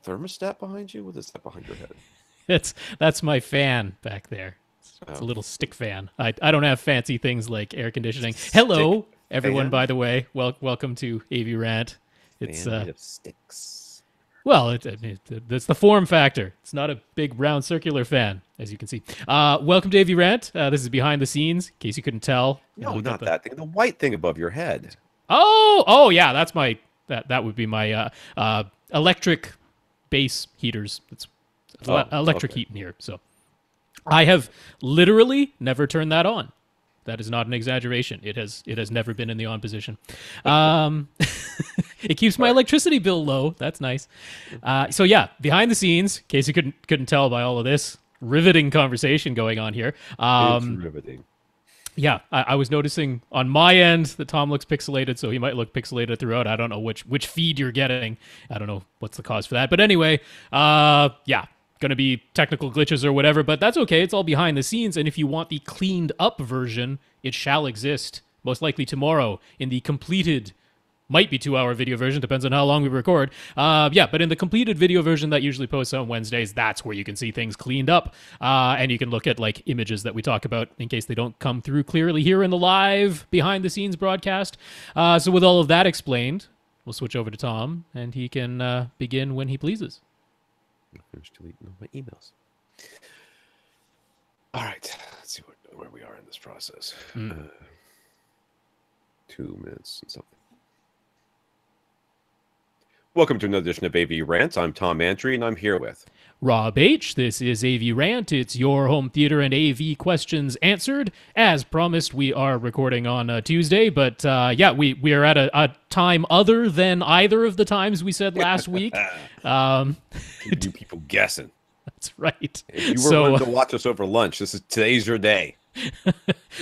thermostat behind you? What is that behind your head? That's my fan back there. It's a little stick fan. I don't have fancy things like air conditioning. Hello, everyone. By the way, welcome to AV Rant. It's made of sticks. Well, it's the form factor. It's not a big round circular fan, as you can see. Welcome to AV Rant. This is behind the scenes, in case you couldn't tell. No, not that thing. The white thing above your head. Oh, yeah. That's my that would be my electric base heaters. It's electric heat in here. So I have literally never turned that on. That is not an exaggeration. It has never been in the on position. It keeps my electricity bill low. That's nice. So yeah, behind the scenes, in case you couldn't tell by all of this riveting conversation going on here. It's riveting. Yeah, I was noticing on my end that Tom looks pixelated, so he might look pixelated throughout. I don't know which feed you're getting. I don't know what's the cause for that. But anyway, yeah, going to be technical glitches or whatever, but that's okay. It's all behind the scenes, and if you want the cleaned up version, it shall exist, most likely tomorrow, in the completed, might be 2-hour video version, depends on how long we record. Yeah, but in the completed video version that usually posts on Wednesdays, that's where you can see things cleaned up. And you can look at like images that we talk about in case they don't come through clearly here in the live behind the scenes broadcast. So with all of that explained, we'll switch over to Tom and he can begin when he pleases. I finished deleting all my emails. All right, let's see where we are in this process. 2 minutes and something. Welcome to another edition of AV Rant. I'm Tom Andry, and I'm here with Rob H. This is AV Rant. It's your home theater and AV questions answered. As promised, we are recording on Tuesday, but yeah, we are at a time other than either of the times we said last week. You people guessing. That's right. If you were wanting to watch us over lunch, today's your day.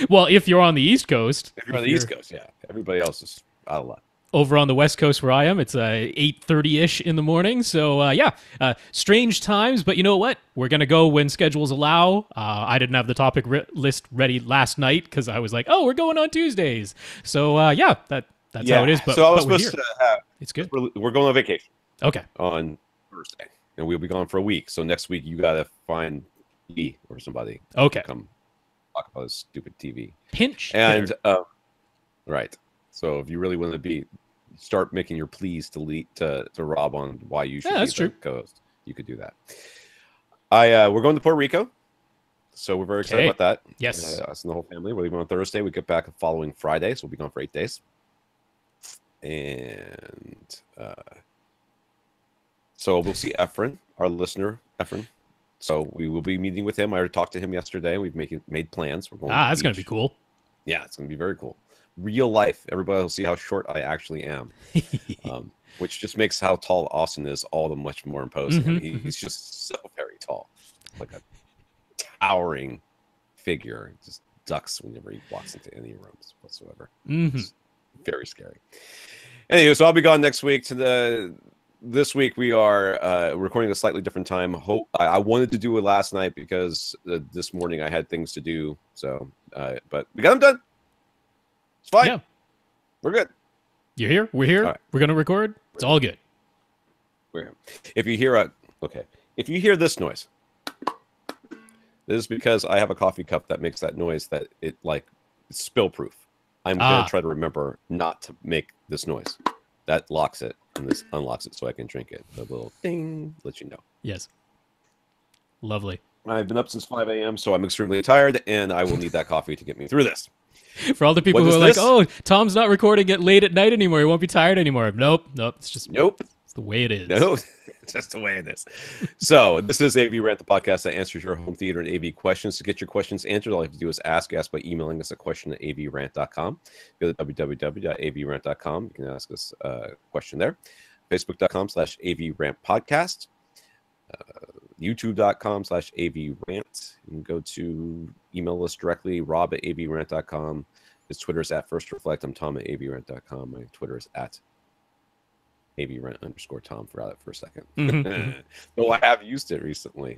Well, if you're on the East Coast. If you're on the East Coast, yeah. Everybody else is out of luck. Over on the West Coast where I am, it's 8:30-ish in the morning. So, yeah, strange times. But you know what? We're going to go when schedules allow. I didn't have the topic list ready last night because I was like, oh, we're going on Tuesdays. So, yeah, that's how it is. But, so I was supposed to have... It's good. We're going on vacation. Okay. On Thursday. And we'll be gone for a week. So next week, you got to find me or somebody. Okay. To come talk about this stupid TV. Pinch. And, right. So if you really want to start making your pleas to Rob on why you should be the co-host, you could do that. We're going to Puerto Rico, so we're very excited about that. Yes, us and the whole family. We're leaving on Thursday. We get back the following Friday, so we'll be gone for 8 days. And so we'll see Efren, our listener, Efren. So we will be meeting with him. I already talked to him yesterday. We've made plans. We're going. That's going to be cool. Yeah, it's going to be very cool. Real life, everybody will see how short I actually am, which just makes how tall Austin is all the much more imposing. I mean, he's just so very tall, like a towering figure. Just ducks whenever he walks into any rooms whatsoever. It's very scary. Anyway, so I'll be gone next week. This week we are recording a slightly different time. I wanted to do it last night because this morning I had things to do. So, but we got them done. It's fine. Yeah. We're good. You're here. We're here. Right. We're going to record. It's all good. We're here. If you hear this noise, this is because I have a coffee cup that makes that noise that it's spill proof. I'm going to try to remember not to make this noise. That locks it and this unlocks it so I can drink it. The little ding lets you know. Yes. Lovely. I've been up since 5 a.m., so I'm extremely tired, and I will need that coffee to get me through this. For all the people who are like, oh, Tom's not recording it late at night anymore. He won't be tired anymore. Nope. It's just it's the way it is. No, it's just the way it is. So this is AV Rant, the podcast that answers your home theater and AV questions. To get your questions answered, all you have to do is ask by emailing us a question at avrant.com. Go to www.avrant.com. You can ask us a question there. Facebook.com/AVRant podcast. YouTube.com/AVRant. You can go to email us directly, Rob at AVRant.com. His Twitter is at First Reflect. I'm Tom at AVRant.com. My Twitter is at AVRant_Tom. Forgot that for a second. Though I have used it recently.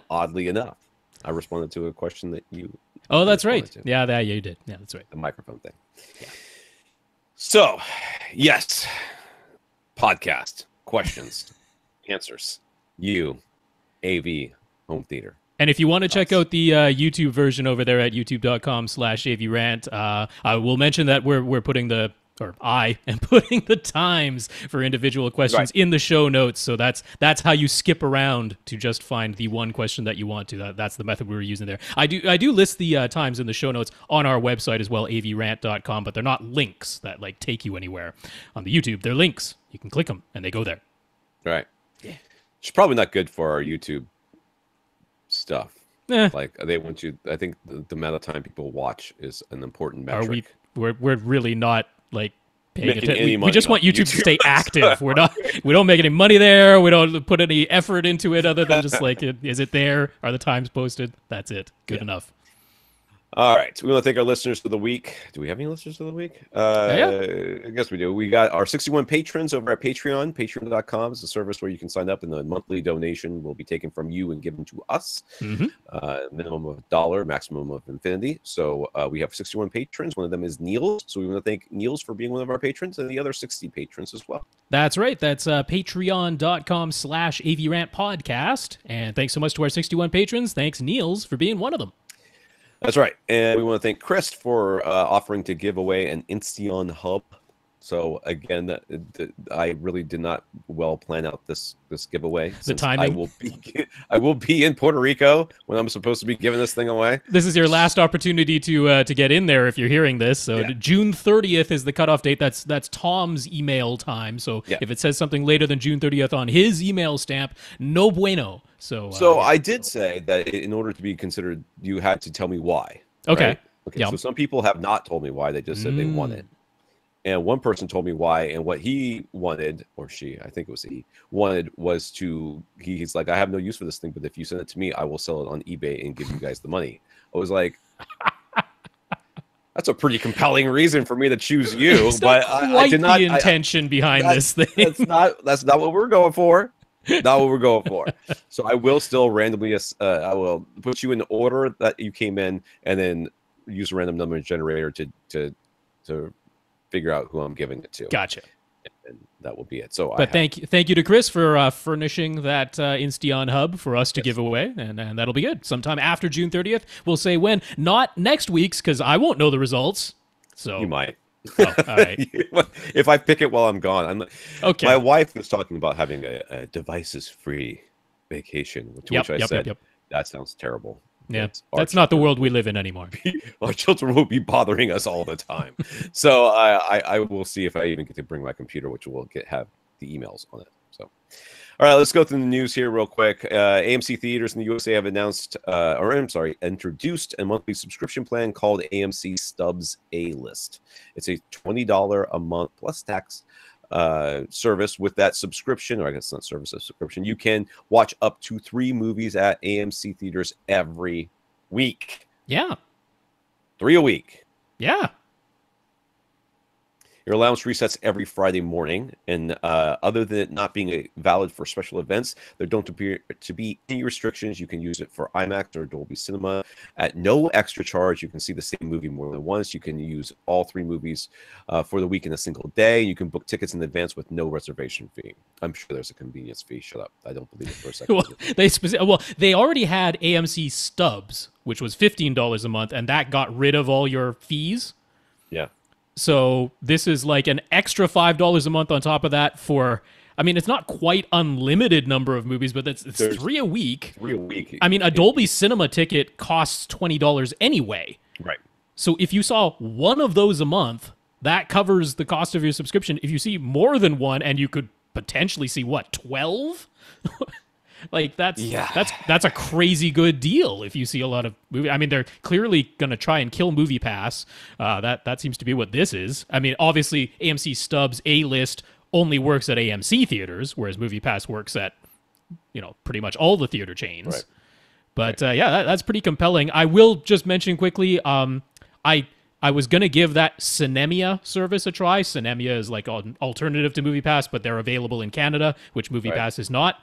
Oddly enough, I responded to a question that you. Oh, that's right. Yeah, you did. Yeah, that's right. The microphone thing. Yeah. So, yes, podcast questions. answers. You, AV Home Theater. And if you want to check out the YouTube version over there at youtube.com/AVRant, I will mention that we're putting I am putting the times for individual questions in the show notes. So that's how you skip around to just find the one question that you want to. That's the method we were using there. I do list the times in the show notes on our website as well, avrant.com, but they're not links that like take you anywhere on the YouTube. They're links. You can click them and they go there. Right. Yeah. It's probably not good for our YouTube stuff. Like they want you. I think the amount of time people watch is an important metric. We're really not like paying attention. We just want YouTube to stay active. We don't make any money there. We don't put any effort into it other than just like, is it there? Are the times posted? That's it. Good enough. All right. So we want to thank our listeners for the week. Do we have any listeners for the week? I guess we do. We got our 61 patrons over at Patreon. Patreon.com is a service where you can sign up, and the monthly donation will be taken from you and given to us. Minimum of $1, maximum of infinity. So we have 61 patrons. One of them is Niels. So we want to thank Niels for being one of our patrons, and the other 60 patrons as well. That's right. That's patreon.com/AVRant Podcast. And thanks so much to our 61 patrons. Thanks, Niels, for being one of them. That's right. And we want to thank Chris for offering to give away an Insteon hub. So again, I really did not well plan out this giveaway. The timing. I will be in Puerto Rico when I'm supposed to be giving this thing away. This is your last opportunity to get in there if you're hearing this. So June 30th is the cutoff date. That's Tom's email time. So if it says something later than June 30th on his email stamp, no bueno. So I did say that in order to be considered, you had to tell me why. Okay. Right? Okay. Yep. So some people have not told me why. They just said they want it. And one person told me why, and what he wanted, or she, I think it was he, wanted was he's like, I have no use for this thing, but if you send it to me, I will sell it on eBay and give you guys the money. I was like, that's a pretty compelling reason for me to choose you. But I did not. The intention behind this thing. That's not what we're going for. Not what we're going for. So I will still randomly, I will put you in the order that you came in, and then use a random number generator to figure out who I'm giving it to. Gotcha. And that will be it. So, thank you to Chris for furnishing that Insteon hub for us to give away, and that'll be good. Sometime after June 30th, we'll say when. Not next week's, because I won't know the results. So you might. Oh, all right. If I pick it while I'm gone, okay. My wife was talking about having a devices-free vacation, to which I said, that sounds terrible. Yeah, that's not the world we live in anymore. Our children will be bothering us all the time. So I will see if I even get to bring my computer, which will have the emails on it. So, all right, let's go through the news here real quick. AMC theaters in the USA have introduced a monthly subscription plan called AMC Stubs A-List. It's a $20 a month plus tax service. With that subscription, or I guess it's not service, a subscription, you can watch up to 3 movies at AMC theaters every week. Yeah. 3 a week. Yeah. Your allowance resets every Friday morning, and other than it not being valid for special events, there don't appear to be any restrictions. You can use it for IMAX or Dolby Cinema at no extra charge. You can see the same movie more than once. You can use all 3 movies for the week in a single day. You can book tickets in advance with no reservation fee. I'm sure there's a convenience fee. Shut up. I don't believe it for a second. They already had AMC Stubs, which was $15 a month, and that got rid of all your fees. Yeah. So this is like an extra $5 a month on top of that for, I mean, it's not quite unlimited number of movies, but it's 3 a week. 3 a week. I mean, a Dolby Cinema ticket costs $20 anyway. Right. So if you saw one of those a month, that covers the cost of your subscription. If you see more than one, and you could potentially see, 12? Like that's a crazy good deal if you see a lot of movie. I mean, they're clearly going to try and kill Movie Pass. That seems to be what this is. I mean, obviously AMC Stubs A-List only works at AMC theaters, whereas Movie Pass works at pretty much all the theater chains. Right. But that's pretty compelling. I will just mention quickly. I was going to give that Cinemia service a try. Cinemia is like an alternative to Movie Pass, but they're available in Canada, which Movie Pass is not.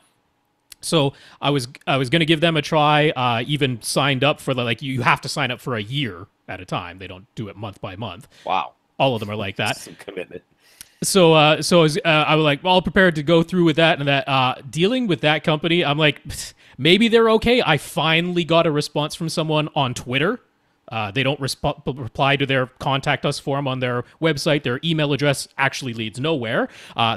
So I was going to give them a try, even signed up for you have to sign up for a year at a time. They don't do it month by month. Wow. All of them are like that. Some commitment. I was like all prepared to go through with that, and that dealing with that company, I'm like, maybe they're okay. I finally got a response from someone on Twitter. They don't reply to their contact us form on their website. Their email address actually leads nowhere.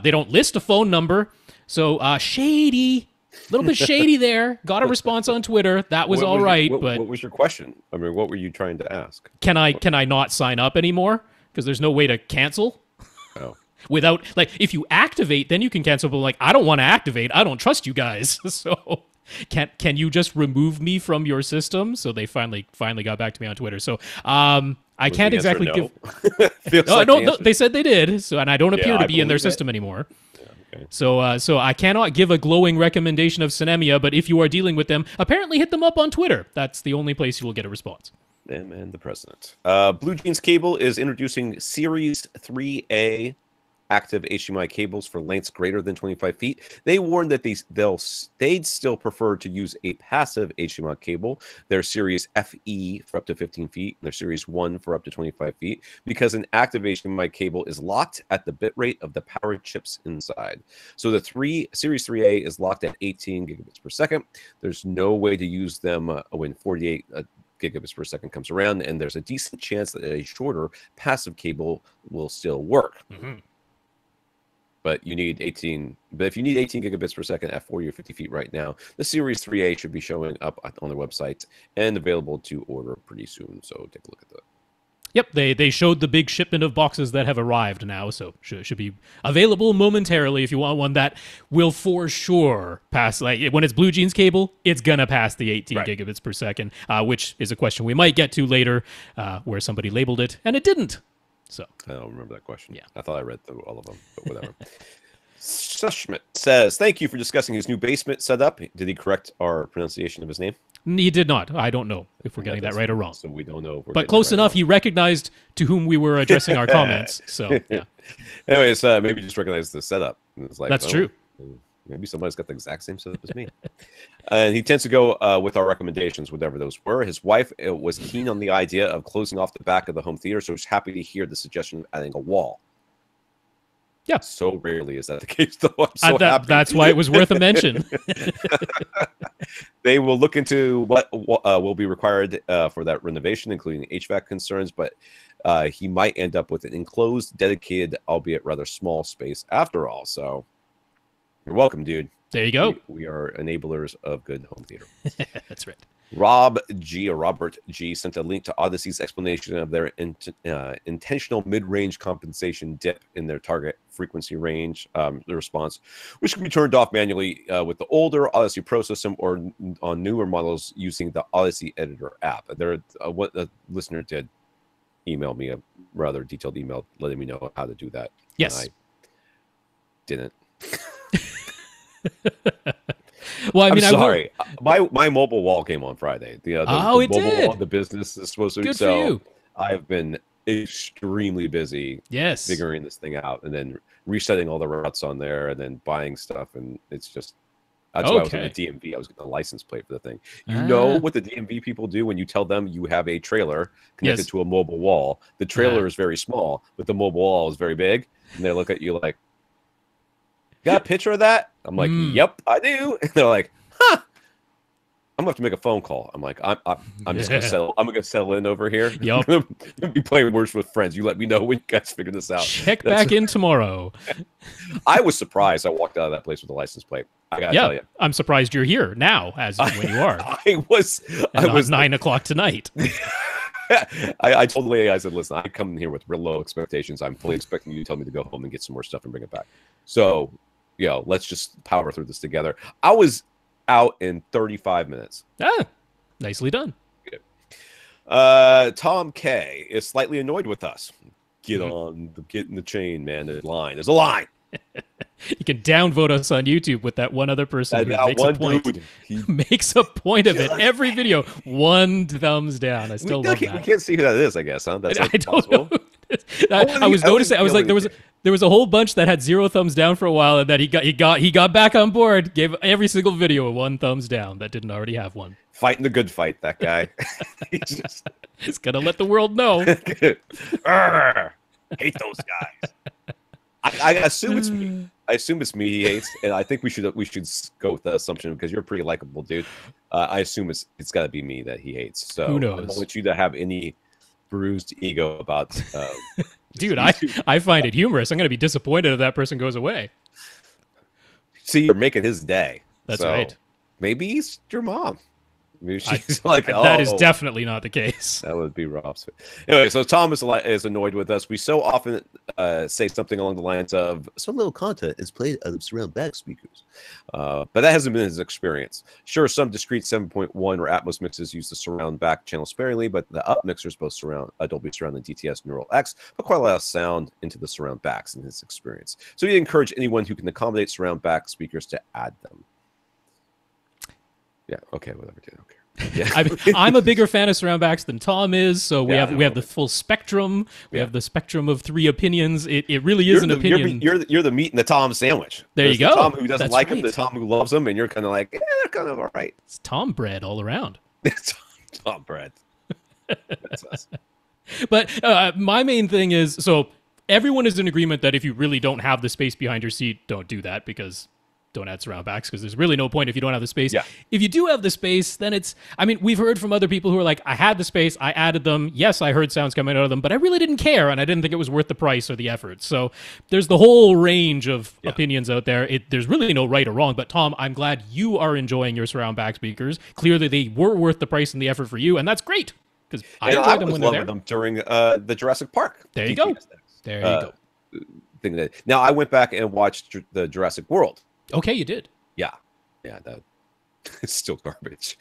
They don't list a phone number. So shady, a little bit shady there. Got a response on Twitter. That was all right. But what was your question? I mean, what were you trying to ask? Can I not sign up anymore? Because there's no way to cancel. Oh. Without, like, if you activate, then you can cancel. But like, I don't want to activate. I don't trust you guys. So can you just remove me from your system? So they finally got back to me on Twitter. So I can't exactly give. No, they said they did. So, and I don't appear to be in their system anymore. Yeah, okay. So I cannot give a glowing recommendation of Cinemia. But if you are dealing with them, apparently hit them up on Twitter. That's the only place you will get a response. Them and the president. Blue Jeans Cable is introducing Series 3A active HDMI cables for lengths greater than 25 feet. They warn that they'd still prefer to use a passive HDMI cable, their Series FE for up to 15 feet, and their Series 1 for up to 25 feet, because an active HDMI cable is locked at the bitrate of the power chips inside. So the Series 3A is locked at 18 gigabits per second. There's no way to use them when 48 gigabits per second comes around, and there's a decent chance that a shorter passive cable will still work. Mm-hmm. But you need 18. But if you need 18 gigabits per second at 40 or 50 feet right now, the Series 3A should be showing up on their website and available to order pretty soon. So take a look at that. Yep, they showed the big shipment of boxes that have arrived now, so should be available momentarily if you want one that will for sure pass. Like when it's Blue Jeans cable, it's gonna pass the 18 gigabits per second, which is a question we might get to later, where somebody labeled it and it didn't. So I don't remember that question. Yeah, I thought I read through all of them, but whatever. Sushmit says, "Thank you for discussing his new basement setup." Did he correct our pronunciation of his name? He did not. I don't know if we're getting that right or wrong. So we don't know. If we're but close enough. He recognized to whom we were addressing our comments. So yeah. Anyways, maybe just recognize the setup. It's like, that's true. Maybe somebody's got the exact same setup as me. And he tends to go with our recommendations, whatever those were. His wife was keen on the idea of closing off the back of the home theater, so he's happy to hear the suggestion of adding a wall. Yeah. So rarely is that the case, though. I'm so happy. That's why it was worth a mention. They will look into what will be required for that renovation, including HVAC concerns, but he might end up with an enclosed, dedicated, albeit rather small space after all. So you're welcome, dude. There you go. We are enablers of good home theater. That's right. Robert G sent a link to Odyssey's explanation of their intentional mid-range compensation dip in their target frequency range, the response, which can be turned off manually with the older Odyssey Pro system or on newer models using the Odyssey Editor app. What the listener did email me a rather detailed email letting me know how to do that. Yes. And I didn't. Well, I mean, I'm sorry. My mobile wall came on Friday. The mobile did. wall, the business is supposed to. Good so for you. I've been extremely busy. Yes. Figuring this thing out and then resetting all the routes on there and then buying stuff, and it's just. That's why I was in the DMV. I was getting a license plate for the thing. You know what the DMV people do when you tell them you have a trailer connected to a mobile wall. The trailer is very small, but the mobile wall is very big, and they look at you like, "Got a picture of that?" I'm like, "Yep, I do." And they're like, "Huh." I'm gonna have to make a phone call. I'm like, I'm just gonna settle. I'm gonna settle in over here. Yep. I'm gonna be playing Words with Friends. You let me know when you guys figure this out. Check back in tomorrow. I was surprised. I walked out of that place with a license plate. I gotta tell you. I'm surprised you're here now, as when you are. I was 9 o'clock tonight. I told the lady, I said, "Listen, I come in here with real low expectations. I'm fully expecting you to tell me to go home and get some more stuff and bring it back. So, let's just power through this together." I was out in 35 minutes. Nicely done. Good. Tom K is slightly annoyed with us. Get in the chain, man. There's a line. You can downvote us on YouTube with that one other person who makes a point. Dude, he makes a point of it. Every video, 1 thumbs down. I still love that. We can't see who that is, I guess, huh? That's I don't know. I was noticing. I was like, there was a whole bunch that had 0 thumbs down for a while, and that he got back on board. Gave every single video a 1 thumbs down that didn't already have one. Fighting the good fight, that guy. He's gonna let the world know. Hate those guys. I assume it's me. I assume it's me he hates, and I think we should go with that assumption because you're a pretty likable dude. I assume it's got to be me that he hates. So Who knows? I don't want you to have any bruised ego about. Dude, I find it humorous. I'm going to be disappointed if that person goes away. See, you're making his day. That's right. Maybe he's your mom. Maybe she's like, oh, that is definitely not the case. That would be Rob's. Anyway, so Tom is annoyed with us. We so often say something along the lines of, some little content is played out of surround back speakers. But that hasn't been his experience. Sure, some discrete 7.1 or Atmos mixes use the surround back channel sparingly, but the up mixers both surround Dolby Surround and DTS Neural X, but quite a lot of sound into the surround backs in his experience. So we encourage anyone who can accommodate surround back speakers to add them. Yeah. Okay. Whatever. Dude. Okay. Yeah. I'm a bigger fan of surround backs than Tom is. So we have the full spectrum. We have the spectrum of 3 opinions. It really is an opinion. You're the meat in the Tom sandwich. There you go. The Tom who doesn't like him, the Tom who loves him, and you're kind of like, they're kind of all right. It's Tom bread all around. It's Tom bread. That's us. But my main thing is, so everyone is in agreement that if you really don't have the space behind your seat, don't do that because. Don't add surround backs because there's really no point if you don't have the space. Yeah. If you do have the space, then we've heard from other people who are like, I had the space, I added them. Yes, I heard sounds coming out of them, but I really didn't care and I didn't think it was worth the price or the effort. So there's the whole range of opinions out there. There's really no right or wrong, but Tom, I'm glad you are enjoying your surround back speakers. Clearly they were worth the price and the effort for you, and that's great because I enjoyed them when they're there. Them during the Jurassic Park. There you go. There you go. Now I went back and watched the Jurassic World. Okay, you did. Yeah, that it's still garbage.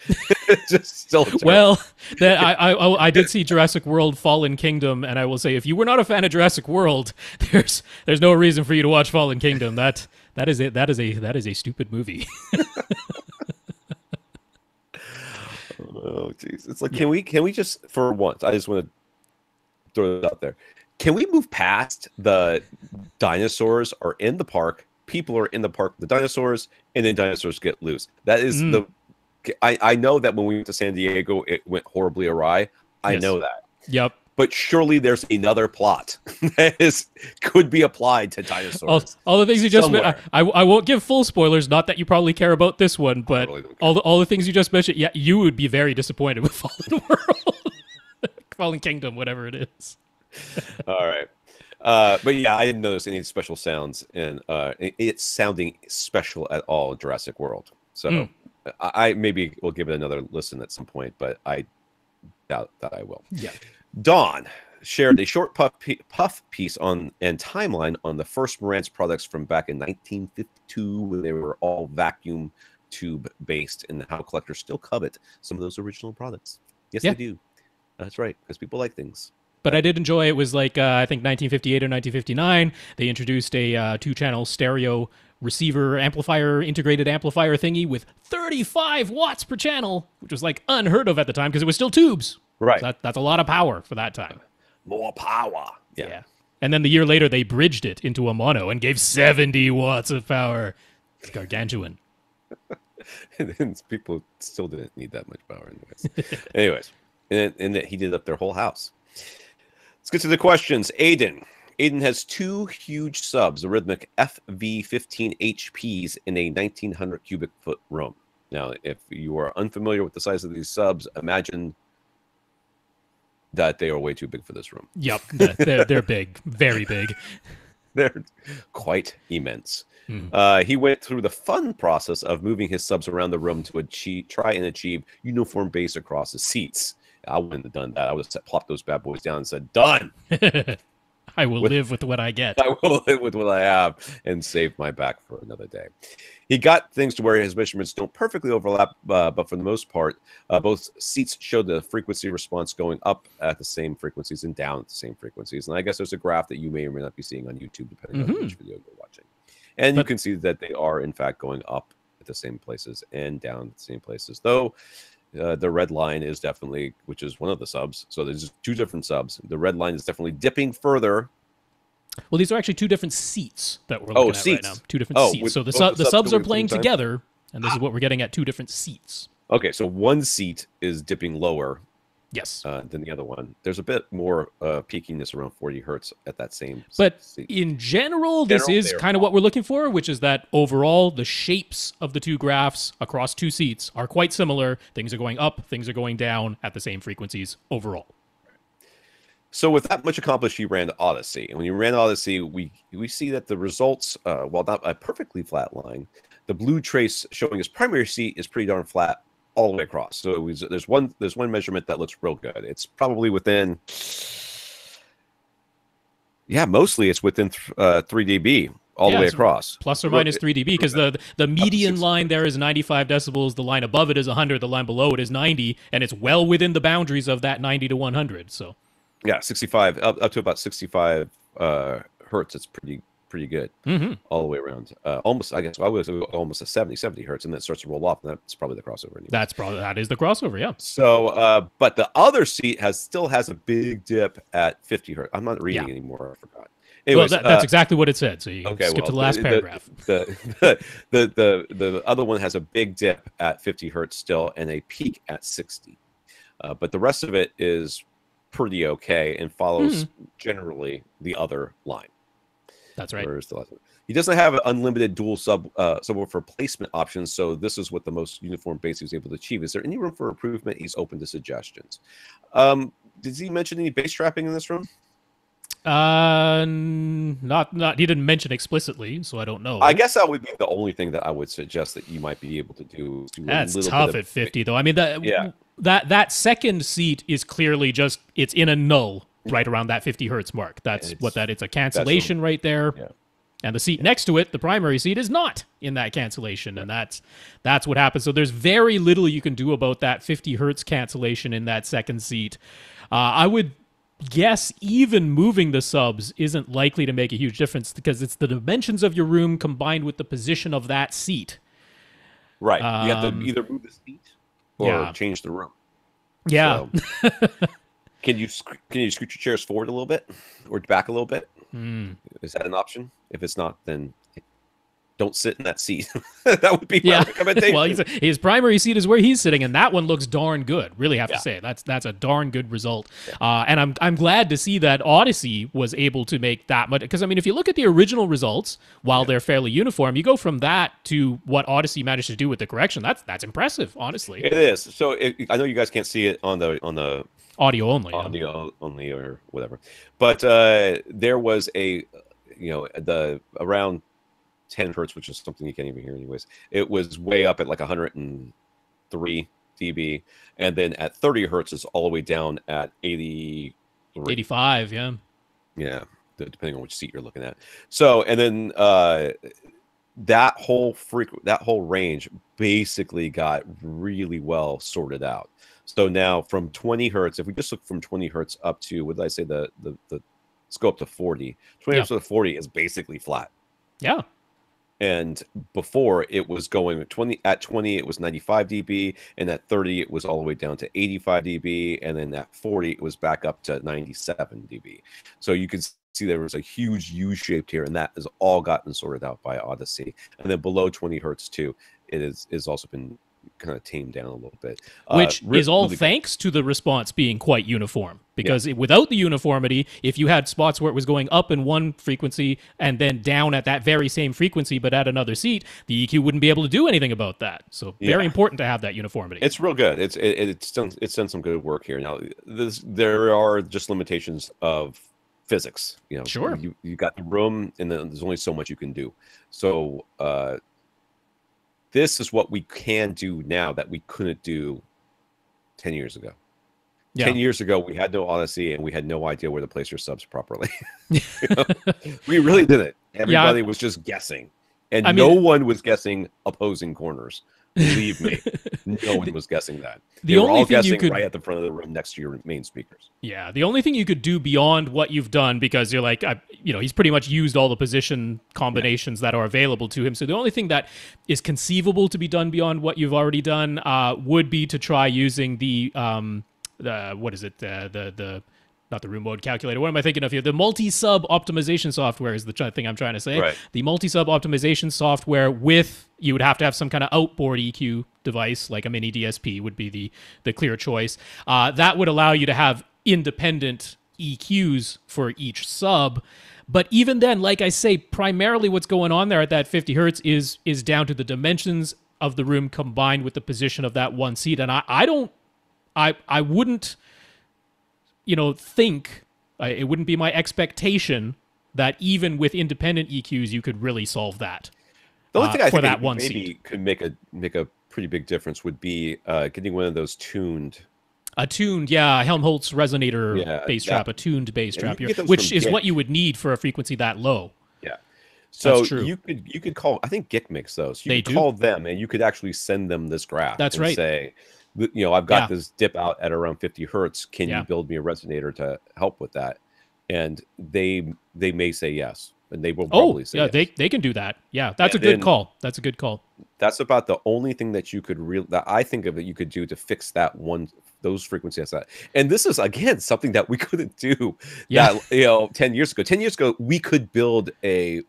Just still terrible. Well, I did see Jurassic World: Fallen Kingdom, and I will say, if you were not a fan of Jurassic World, there's no reason for you to watch Fallen Kingdom. That is it. That is a stupid movie. Oh, jeez, it's like can we just for once? I just want to throw it out there. Can we move past the dinosaurs are in the park? People are in the park with the dinosaurs, and then dinosaurs get loose. That is I know that when we went to San Diego, it went horribly awry. I know that. Yep. But surely there's another plot that could be applied to dinosaurs. All the things you just mentioned, I won't give full spoilers, not that you probably care about this one, but really all the things you just mentioned, yeah, you would be very disappointed with Fallen World. Fallen Kingdom, whatever it is. All right. But yeah, I didn't notice any special sounds and it's sounding special at all in Jurassic World. So I maybe will give it another listen at some point, but I doubt that I will. Yeah. Dawn shared a short puff piece on and timeline on the first Marantz products from back in 1952 when they were all vacuum tube based and how collectors still covet some of those original products. Yes, they do. That's right, because people like things. But I did enjoy it. Was like, I think 1958 or 1959, they introduced a 2-channel stereo receiver amplifier, integrated amplifier thingy with 35 watts per channel, which was like unheard of at the time because it was still tubes. Right. So that's a lot of power for that time. More power. Yeah. And then the year later, they bridged it into a mono and gave 70 watts of power. It's gargantuan. And people still didn't need that much power anyways. And that heated up their whole house. Let's get to the questions. Aiden has 2 huge subs, a rhythmic FV15 HPs in a 1900 cubic foot room. Now, if you are unfamiliar with the size of these subs, imagine that they are way too big for this room. Yep, they're big, very big. They're quite immense. He went through the fun process of moving his subs around the room to try and achieve uniform bass across the seats. I wouldn't have done that. I would have plopped those bad boys down and said, done. I will live with what I get. I will live with what I have and save my back for another day. He got things to where his measurements don't perfectly overlap, but for the most part, both seats show the frequency response going up at the same frequencies and down at the same frequencies. And I guess there's a graph that you may or may not be seeing on YouTube, depending on which video you're watching. And you can see that they are, in fact, going up at the same places and down at the same places, though. The red line is definitely, which is one of the subs. So there's 2 different subs. The red line is definitely dipping further. Well, these are actually 2 different seats that we're looking at right now. 2 different seats. So the subs are playing together, and this is what we're getting at, 2 different seats. Okay, so one seat is dipping lower Yes. Than the other one. There's a bit more peakiness around 40 hertz at that same But seat. in general, this is they are kind of what we're looking for, which is that overall, the shapes of the two graphs across two seats are quite similar. Things are going up, things are going down at the same frequencies overall. So with that much accomplished, you ran Odyssey. And when you ran Odyssey, we see that the results, while not a perfectly flat line, the blue trace showing his primary seat is pretty darn flat all the way across. So there's one measurement that looks real good. It's probably within, mostly it's within 3 dB all the way across. Plus or minus 3 dB, because the median line there is 95 decibels, the line above it is 100, the line below it is 90, and it's well within the boundaries of that 90 to 100. So yeah, 65 up to about 65 hertz. It's pretty good all the way around. Almost, I guess I was almost a 70 hertz, and then it starts to roll off, and that's probably the crossover. Anyway. That is the crossover, yeah. So, but the other seat still has a big dip at 50 hertz. I'm not reading anymore. I forgot. Anyways, well, that's exactly what it said. So you skip to the last paragraph. The other one has a big dip at 50 hertz still, and a peak at 60. But the rest of it is pretty okay and follows generally the other line. That's right. He doesn't have an unlimited dual subwoofer placement options, so this is what the most uniform bass he was able to achieve. Is there any room for improvement? He's open to suggestions. Did he mention any bass trapping in this room? Not. He didn't mention explicitly, so I don't know. I guess that would be the only thing that I would suggest that you might be able to do. That's tough at 50, though. I mean, that second seat is clearly just it's in a null right around that 50 hertz mark. It's a cancellation right there. Yeah. And the seat next to it, the primary seat, is not in that cancellation, and that's what happens. So there's very little you can do about that 50 hertz cancellation in that second seat. I would guess even moving the subs isn't likely to make a huge difference because it's the dimensions of your room combined with the position of that seat. Right. You have to either move the seat or change the room. Yeah. So, can you scoot your chairs forward a little bit or back a little bit? Is that an option? If it's not, then don't sit in that seat. That would be my recommendation. Well, his primary seat is where he's sitting, and that one looks darn good. Really have to say that's a darn good result. Yeah. And I'm glad to see that Odyssey was able to make that much. Because I mean, if you look at the original results, while they're fairly uniform, you go from that to what Odyssey managed to do with the correction. That's impressive, honestly. It is. So I know you guys can't see it on the audio only, only or whatever, but there was the around 10 hertz, which is something you can't even hear anyways. It was way up at like 103 dB, and then at 30 hertz is all the way down at 85. Yeah, depending on which seat you're looking at. So, and then that whole range basically got really well sorted out. So now from 20 hertz, if we just look from 20 hertz up to, what did I say, let's go up to 40. 20 hertz to 40 is basically flat. Yeah. And before it was going at 20 it was 95 dB, and at 30 it was all the way down to 85 dB, and then at 40 it was back up to 97 dB. So you can see there was a huge U-shaped here, and that has all gotten sorted out by Odyssey. And then below 20 hertz too, it is also been kind of tamed down a little bit, which is all thanks to the response being quite uniform, because without the uniformity, if you had spots where it was going up in one frequency and then down at that very same frequency but at another seat, the EQ wouldn't be able to do anything about that. So very important to have that uniformity. It's real good. It's done some good work here. Now there are just limitations of physics. Sure, you got the room, and then there's only so much you can do. So this is what we can do now that we couldn't do 10 years ago. 10 years ago, we had no Odyssey, and we had no idea where to place your subs properly. We really didn't. Everybody was just guessing. And no one was guessing opposing corners. Believe me, no one was guessing that. They were all guessing right at the front of the room next to your main speakers. Yeah, the only thing you could do beyond what you've done, because you're like, he's pretty much used all the position combinations that are available to him. So the only thing that is conceivable to be done beyond what you've already done would be to try using the not the room mode calculator. What am I thinking of here? The multi-sub optimization software is the thing I'm trying to say. Right. The multi-sub optimization software you would have to have some kind of outboard EQ device, like a mini DSP would be the clear choice. That would allow you to have independent EQs for each sub. But even then, like I say, primarily what's going on there at that 50 hertz is down to the dimensions of the room combined with the position of that one seat. And I wouldn't, think it wouldn't be my expectation that even with independent EQs, you could really solve that. The only thing I think that one maybe seat could make a pretty big difference would be getting one of those tuned. A tuned, Helmholtz resonator bass trap, a tuned bass trap, which is what you would need for a frequency that low. Yeah. So That's true. you could call, I think GIC makes those. You They could do? call them and you could actually send them this graph. That's and right. Say, I've got Yeah. this dip out at around 50 hertz. Can Yeah. you build me a resonator to help with that? And they may say yes. And they will probably say yes. they can do that. Yeah, that's And a good then- call. That's a good call. That's about the only thing that you could that I think of that you could do to fix those frequencies. And this is again something that we couldn't do. Yeah. 10 years ago. 10 years ago, we could build a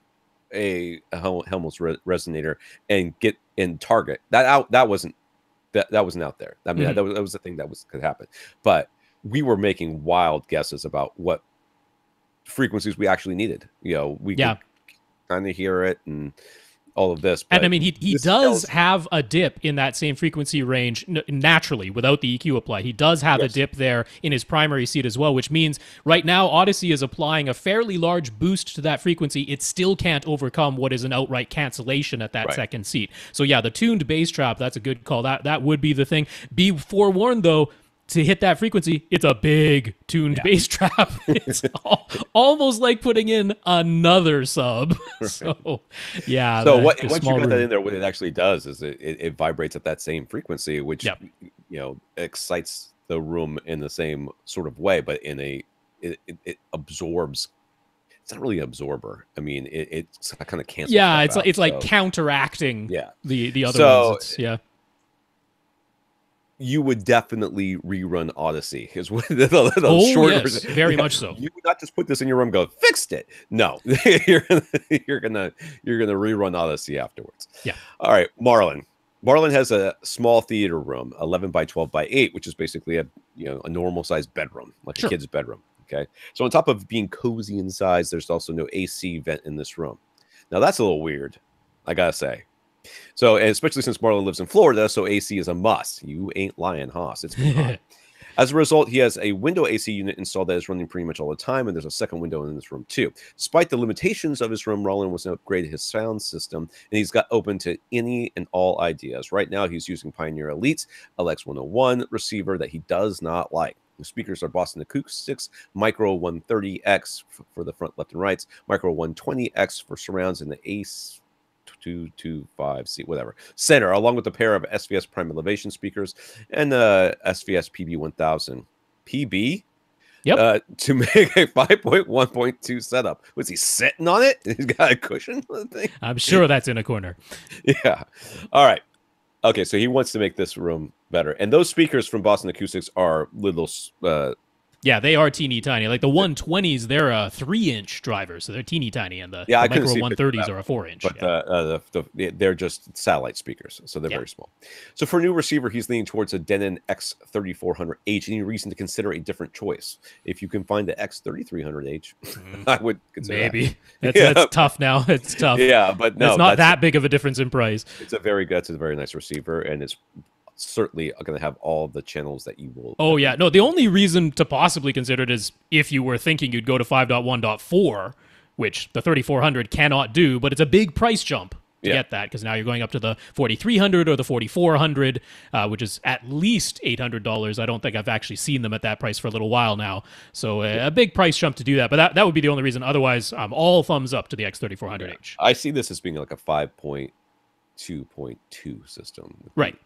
Helmholtz resonator and get in target that wasn't out there. I mean, that was the thing that could happen. But we were making wild guesses about what frequencies we actually needed. We could kind of hear it and all of this. And I mean, he does have a dip in that same frequency range naturally without the EQ apply. He does have a dip there in his primary seat as well, which means right now Odyssey is applying a fairly large boost to that frequency. It still can't overcome what is an outright cancellation at that second seat. So yeah, the tuned bass trap, that's a good call. That would be the thing. Be forewarned though, to hit that frequency, it's a big tuned bass trap. It's almost like putting in another sub. So, yeah. So once you got that in there, what it actually does is it vibrates at that same frequency, which excites the room in the same sort of way, but it absorbs. It's not really an absorber. I mean, it's kind of cancels. Yeah, it's like counteracting. The other ones. You would definitely rerun Odyssey. Is what the short version. Very much so. You would not just put this in your room and go, fixed it. No, you're gonna rerun Odyssey afterwards. Yeah. All right, Marlin. Marlin has a small theater room, 11 by 12 by 8, which is basically a normal sized bedroom, like a kid's bedroom. Okay. So on top of being cozy in size, there's also no AC vent in this room. Now that's a little weird, I gotta say. So, and especially since Marlon lives in Florida, so AC is a must. You ain't lying, Haas. It's been hot. As a result, he has a window AC unit installed that is running pretty much all the time, and there's a second window in this room too. Despite the limitations of his room, Roland was upgraded his sound system, and he's got open to any and all ideas. Right now, he's using Pioneer Elite's LX101 receiver that he does not like. The speakers are Boston Acoustics Micro 130X for the front, left, and rights, Micro 120X for surrounds, and the Ace 225C, whatever, center, along with a pair of SVS Prime Elevation speakers and SVS PB1000 PB. Yep. To make a 5.1.2 setup. Was he sitting on it? He's got a cushion on the thing. I'm sure that's in a corner. Yeah. All right. Okay, so he wants to make this room better, and those speakers from Boston Acoustics are little. Yeah, they are teeny tiny. Like the 120s, they're a 3-inch driver, so they're teeny tiny, and the Micro 130s are a 4-inch. But they're just satellite speakers, so they're very small. So for a new receiver, he's leaning towards a Denon X3400H. Any reason to consider a different choice? If you can find the X3300H, I would consider maybe. That's tough now. It's tough. Yeah, but no, it's not that big of a difference in price. It's a very nice receiver, and it's certainly going to have all the channels that you will. Oh yeah, no. The only reason to possibly consider it is if you were thinking you'd go to 5.1.4, which the 3400 cannot do, but it's a big price jump to get that, because now you're going up to the 4300 or the 4400, which is at least $800. I don't think I've actually seen them at that price for a little while now. So a big price jump to do that, but that would be the only reason. Otherwise, all thumbs up to the X3400H. I see this as being like a 5.2.2 system. Right.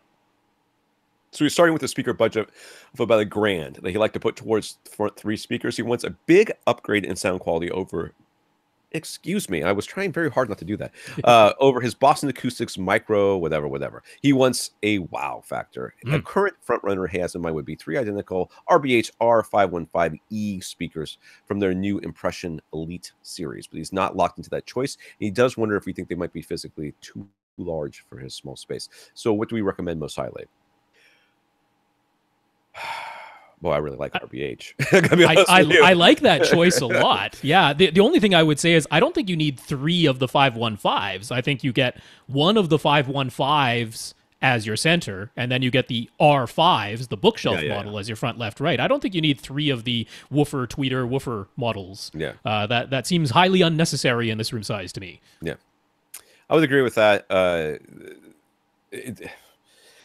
So he's starting with a speaker budget of about $1,000 that he'd like to put towards front 3 speakers. He wants a big upgrade in sound quality over Excuse me, I was trying very hard not to do that. Over his Boston Acoustics Micro, whatever. He wants a wow factor. A current frontrunner he has in mind would be 3 identical RBH R515E speakers from their new Impression Elite series, but he's not locked into that choice. He does wonder if we think they might be physically too large for his small space. So what do we recommend most highly? Well, I really like RBH. I like that choice a lot. Yeah. The only thing I would say is I don't think you need 3 of the 515s. I think you get 1 of the 515s as your center, and then you get the R5s, the bookshelf model, as your front, left, right. I don't think you need 3 of the woofer, tweeter, woofer models. Yeah. That seems highly unnecessary in this room size to me. Yeah. I would agree with that.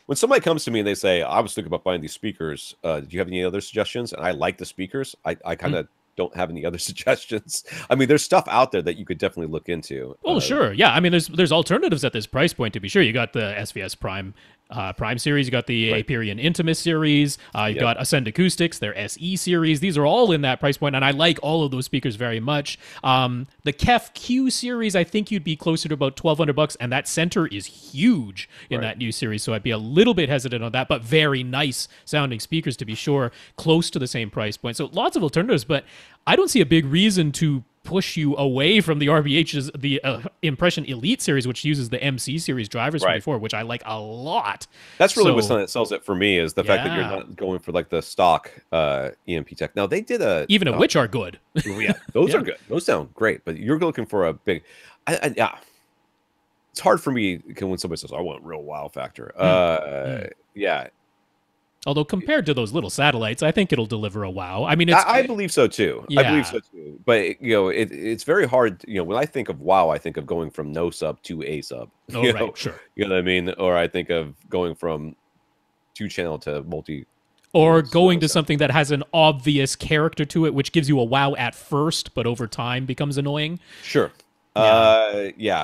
When somebody comes to me and they say, I was thinking about buying these speakers, do you have any other suggestions? And I like the speakers. I kind of don't have any other suggestions. I mean, there's stuff out there that you could definitely look into. Oh, sure. Yeah. I mean, there's alternatives at this price point, to be sure. You got the SVS Prime series, you got the Aperion Intimus series, you've got Ascend Acoustics, their SE series. These are all in that price point, and I like all of those speakers very much. The Kef Q series, I think you'd be closer to about $1,200, and that center is huge in that new series, so I'd be a little bit hesitant on that, but very nice sounding speakers, to be sure, close to the same price point. So lots of alternatives, but I don't see a big reason to push you away from the RBH's, the Impression Elite series, which uses the MC series drivers from before, which I like a lot. That's really what's something that sells it for me, is the fact that you're not going for like the stock EMP tech. Now they did even of which are good. Yeah, those are good. Those sound great, but you're looking for a big. It's hard for me when somebody says I want real wow factor. Yeah. Although compared to those little satellites, I think it'll deliver a wow. I mean, I believe so too. Yeah. I believe so too. But it's very hard. When I think of wow, I think of going from no sub to a sub. Oh, right, sure. You know what I mean? Or I think of going from 2-channel to multi. Or going to something that has an obvious character to it, which gives you a wow at first, but over time becomes annoying. Sure.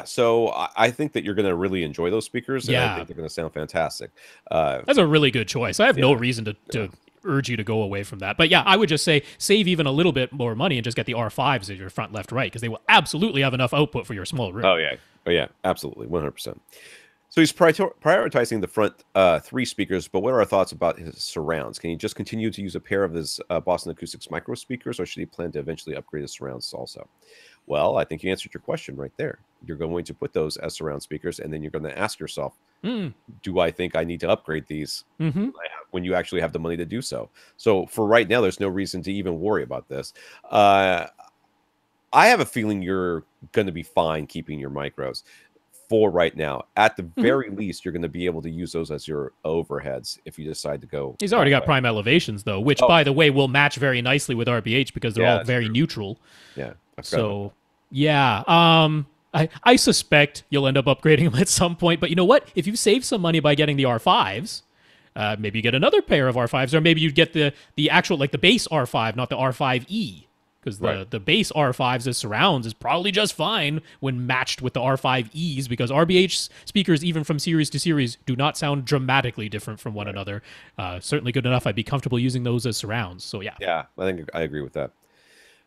So I think that you're going to really enjoy those speakers, and I think they're going to sound fantastic. That's a really good choice. I have no reason to urge you to go away from that. But yeah, I would just say save even a little bit more money and just get the R5s as your front, left, right, because they will absolutely have enough output for your small room. Oh yeah, absolutely, 100%. So he's prioritizing the front 3 speakers, but what are our thoughts about his surrounds? Can he just continue to use a pair of his Boston Acoustics micro speakers, or should he plan to eventually upgrade his surrounds also? Well, I think you answered your question right there. You're going to put those as surround speakers, and then you're going to ask yourself, do I think I need to upgrade these when you actually have the money to do so? So for right now, there's no reason to even worry about this. I have a feeling you're going to be fine keeping your micros for right now. At the very least, you're going to be able to use those as your overheads if you decide to go. He's already got prime elevations, though, which, by the way, will match very nicely with RBH because they're all very neutral. Yeah. So, I suspect you'll end up upgrading them at some point. But you know what? If you save some money by getting the R5s, maybe you get another pair of R5s, or maybe you get the actual, like the base R5, not the R5E. Because the base R5s as surrounds is probably just fine when matched with the R5Es, because RBH speakers, even from series to series, do not sound dramatically different from one another. Certainly good enough. I'd be comfortable using those as surrounds. So yeah. Yeah, I think I agree with that.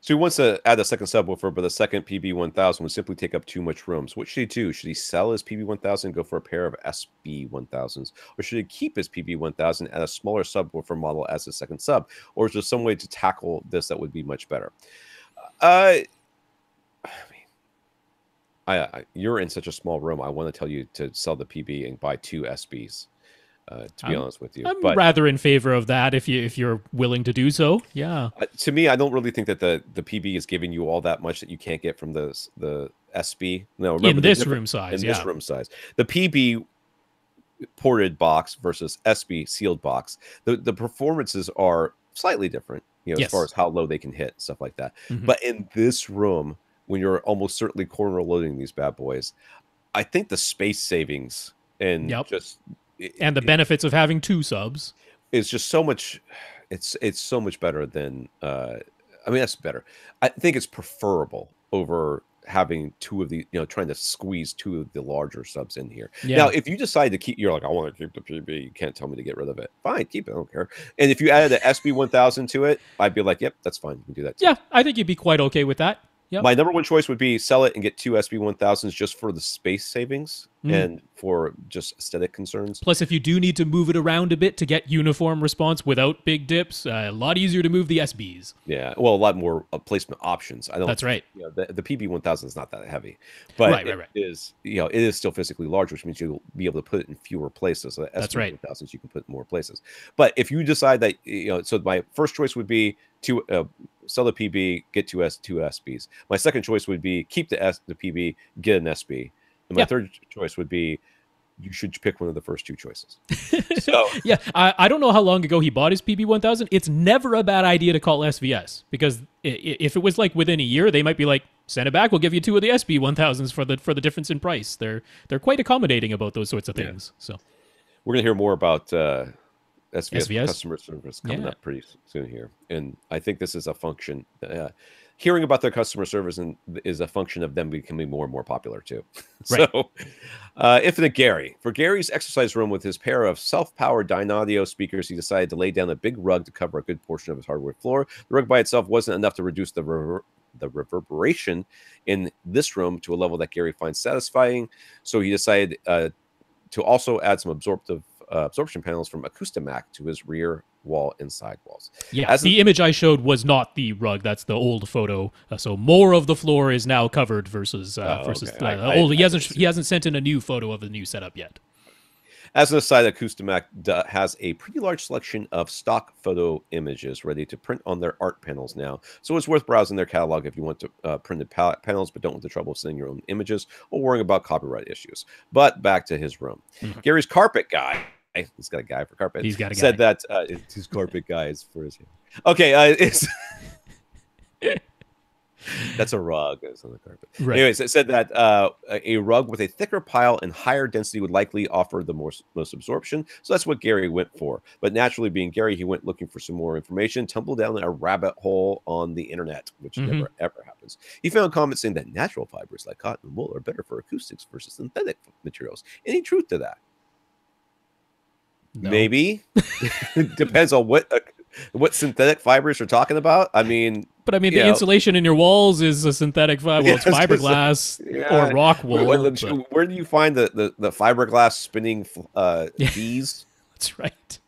So he wants to add a second subwoofer, but the second PB1000 would simply take up too much room. So what should he do? Should he sell his PB1000 and go for a pair of SB1000s? Or should he keep his PB1000 and a smaller subwoofer model as his second sub? Or is there some way to tackle this that would be much better? You're in such a small room. I want to tell you to sell the PB and buy 2 SBs. To be honest with you, I'm rather in favor of that if you're willing to do so. Yeah. To me, I don't really think that the PB is giving you all that much that you can't get from the SB. No, remember, in this room size. This room size, the PB ported box versus SB sealed box, the performances are slightly different. As far as how low they can hit, stuff like that. But in this room, when you're almost certainly corner loading these bad boys, I think the space savings and and the benefits of having 2 subs is just so much. It's so much better than. That's better. I think it's preferable over having 2 of the. Trying to squeeze 2 of the larger subs in here. Yeah. Now, if you decide to keep, you're like, I want to keep the PB. You can't tell me to get rid of it. Fine, keep it. I don't care. And if you added the SB1000 to it, I'd be like, yep, that's fine. You can do that too. Yeah, I think you'd be quite okay with that. Yep. My number one choice would be sell it and get two SB1000s just for the space savings and for just aesthetic concerns. Plus, if you do need to move it around a bit to get uniform response without big dips, a lot easier to move the SBs. Yeah, well, a lot more placement options. That's right. You know, the PB1000 is not that heavy, but right. it is, you know, it is still physically large, which means you'll be able to put it in fewer places. So That's right. SB1000s you can put in more places. But if you decide that, you know, so my first choice would be to sell the PB, get two SBs. My second choice would be keep the PB, get an SB, and my third choice would be you should pick one of the first two choices. So yeah, I don't know how long ago he bought his PB1000. It's never a bad idea to call SVS because if it was like within a year, they might be like, send it back. We'll give you two of the SB1000s for the difference in price. They're quite accommodating about those sorts of things. So we're gonna hear more about SVS customer service coming up pretty soon here, and I think this is a function. Hearing about their customer service is a function of them becoming more and more popular too. Right. So, Infinite Gary. For Gary's exercise room with his pair of self-powered Dynaudio speakers, he decided to lay down a big rug to cover a good portion of his hardwood floor. The rug by itself wasn't enough to reduce the reverberation in this room to a level that Gary finds satisfying. So he decided to also add some absorption panels from Acoustimac to his rear wall and side walls. Yeah, the image I showed was not the rug. That's the old photo. So more of the floor is now covered versus okay. old. He hasn't sent in a new photo of the new setup yet. As an aside, Acoustimac has a pretty large selection of stock photo images ready to print on their art panels now. So it's worth browsing their catalog if you want to printed panels but don't want the trouble of sending your own images or worrying about copyright issues. But back to his room. Gary's carpet guy, he's got a guy for carpet. He's got a guy. Said that his carpet guy is for his hair. Okay, it's that's a rug. It's on the carpet. Right. Anyways, it said that a rug with a thicker pile and higher density would likely offer the most absorption. So that's what Gary went for. But naturally, being Gary, he went looking for some more information, tumbled down a rabbit hole on the internet, which never ever happens. He found comments saying that natural fibers like cotton and wool are better for acoustics versus synthetic materials. Any truth to that? No. Maybe. Depends on what synthetic fibers you're talking about. I mean, the insulation in your walls is a synthetic fiber. Well, it's fiberglass or rock wool. Where do you find the fiberglass spinning bees? That's right.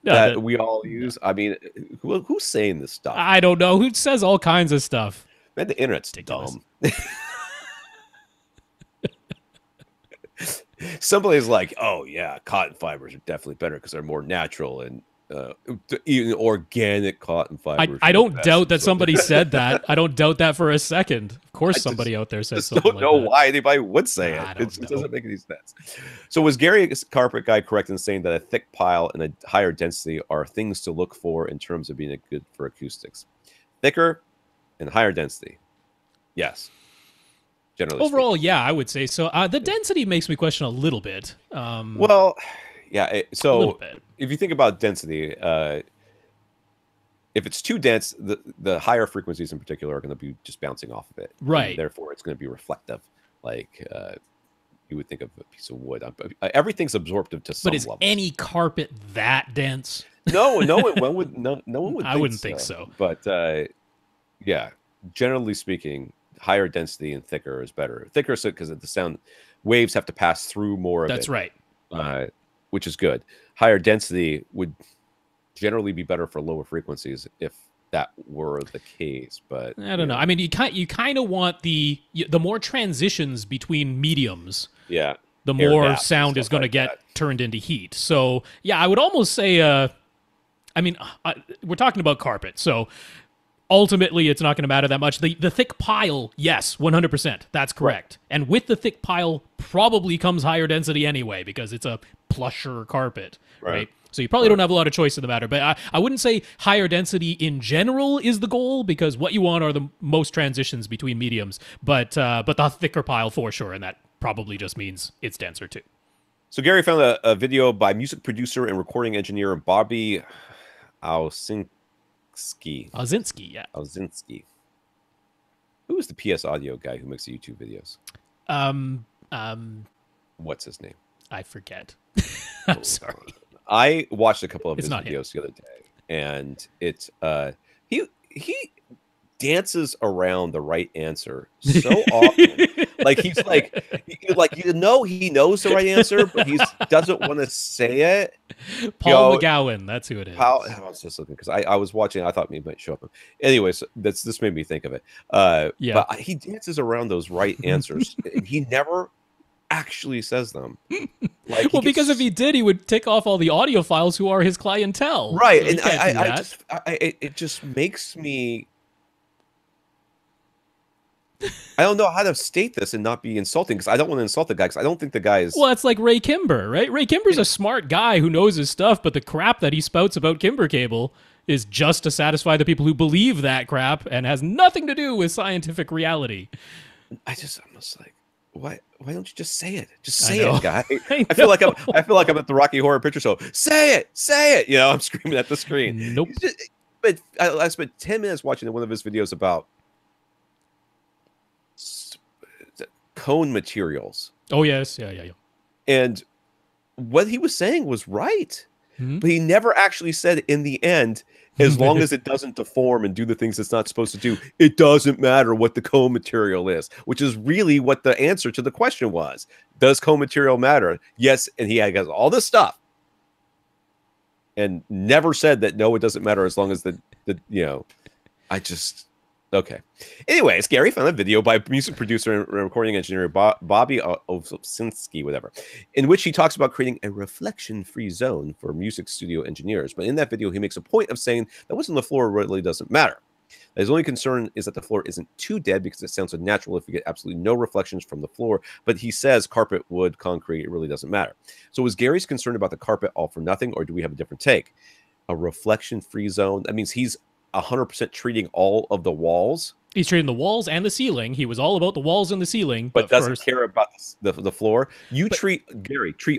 That we all use. I mean, who's saying this stuff? I don't know. Who says all kinds of stuff? Man, the internet's dumb. Somebody's like, oh yeah, cotton fibers are definitely better because they're more natural and even organic cotton fibers. I don't doubt that somebody said that. I don't doubt that for a second. Of course, somebody out there says something like that. I don't know why anybody would say it. It doesn't make any sense. So was Gary's carpet guy correct in saying that a thick pile and a higher density are things to look for in terms of being good for acoustics? Thicker and higher density. Yes. Generally overall, speaking. Yeah, I would say so. The density makes me question a little bit. Well, yeah. So if you think about density, if it's too dense, the higher frequencies in particular are going to be just bouncing off of it. Right. And therefore, it's going to be reflective, like you would think of a piece of wood. Everything's absorptive to some level. But is any carpet that dense? No one would. I wouldn't think so. But yeah, generally speaking, higher density and thicker is better. Thicker so because the sound waves have to pass through more of it. That's right. Which is good. Higher density would generally be better for lower frequencies if that were the case. But I don't know. I mean, you kind of want the more transitions between mediums. Yeah. The more sound is going to get turned into heat. So yeah, I would almost say. We're talking about carpet, so. Ultimately, it's not going to matter that much. The thick pile, yes, 100%. That's correct. Right. And with the thick pile, probably comes higher density anyway because it's a plusher carpet, right? So you probably don't have a lot of choice in the matter. But I wouldn't say higher density in general is the goal because what you want are the most transitions between mediums. But the thicker pile for sure, and that probably just means it's denser too. So Gary found a video by music producer and recording engineer Bobby Owsinski. Owsinski. Who is the PS Audio guy who makes the YouTube videos? What's his name? I forget. I'm sorry. I watched a couple of his videos the other day, and it's he dances around the right answer so often. Like he's like he knows the right answer, but he doesn't want to say it. Paul McGowan, that's who it is. I was just looking because I was watching. I thought he might show up. Anyways, this made me think of it. But he dances around those right answers, and he never actually says them. Like, well, because if he did, he would tick off all the audiophiles who are his clientele. Right, so and it just makes me. I don't know how to state this and not be insulting because I don't want to insult the guy because I don't think the guy is. Well, it's like Ray Kimber, right? Ray Kimber's a smart guy who knows his stuff, but the crap that he spouts about Kimber cable is just to satisfy the people who believe that crap and has nothing to do with scientific reality. I'm just like, why don't you just say it? Just say it, guy. I feel like I'm at the Rocky Horror Picture Show. Say it. You know, I'm screaming at the screen. Nope. But I spent 10 minutes watching one of his videos about cone materials. Oh yes, yeah. And what he was saying was right, but he never actually said in the end, as long as it doesn't deform and do the things it's not supposed to do, it doesn't matter what the cone material is, which is really what the answer to the question was. Does cone material matter? Yes, and he has all this stuff, and never said that no, it doesn't matter as long as the Okay. Anyways, Gary found a video by music producer and recording engineer Bobby Owsinski, whatever, in which he talks about creating a reflection-free zone for music studio engineers. But in that video, he makes a point of saying that what's on the floor really doesn't matter. His only concern is that the floor isn't too dead because it sounds unnatural if you get absolutely no reflections from the floor. But he says carpet, wood, concrete, it really doesn't matter. So is Gary's concerned about the carpet all for nothing, or do we have a different take? A reflection-free zone? That means he's 100% treating all of the walls. He's treating the walls and the ceiling. He was all about the walls and the ceiling, but doesn't care about the floor. Treat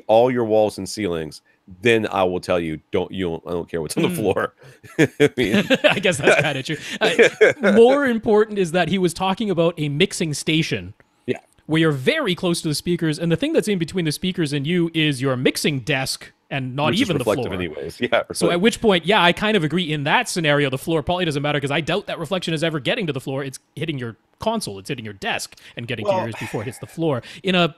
all your walls and ceilings. Then I will tell you, I don't care what's on the floor. I mean, I guess that's kind of true. More important is that he was talking about a mixing station. Yeah, where you're very close to the speakers, and the thing that's in between the speakers and you is your mixing desk. And not which even is the floor. Anyways. Yeah. So at which point, I kind of agree. In that scenario, the floor probably doesn't matter because I doubt that reflection is ever getting to the floor. It's hitting your console. It's hitting your desk and getting to yours before it hits the floor. In a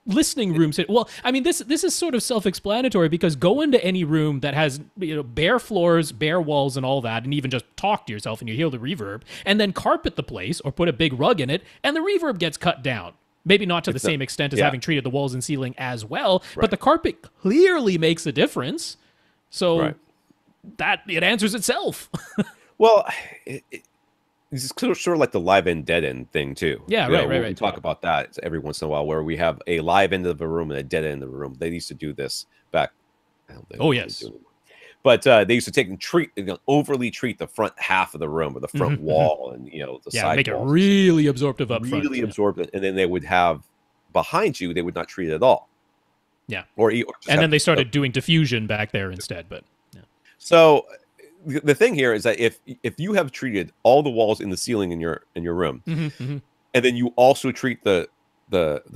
listening room, this is sort of self-explanatory because go into any room that has bare floors, bare walls, and all that, and even just talk to yourself and you hear the reverb, and then carpet the place or put a big rug in it, and the reverb gets cut down. Maybe not to the same extent as having treated the walls and ceiling as well, but the carpet clearly makes a difference. So that it answers itself. Well, it's sort of like the live end, dead end thing too. Yeah, right. We talk about that every once in a while, where we have a live end of a room and a dead end of the room. They used to do this back. Yes. But they used to take and overly treat the front half of the room or the front wall and the side make it walls. really absorptive up front. Really absorptive, and then they would have behind you. They would not treat it at all. Yeah, or and then they started doing diffusion back there instead. But so the thing here is that if you have treated all the walls in the ceiling in your room, and then you also treat the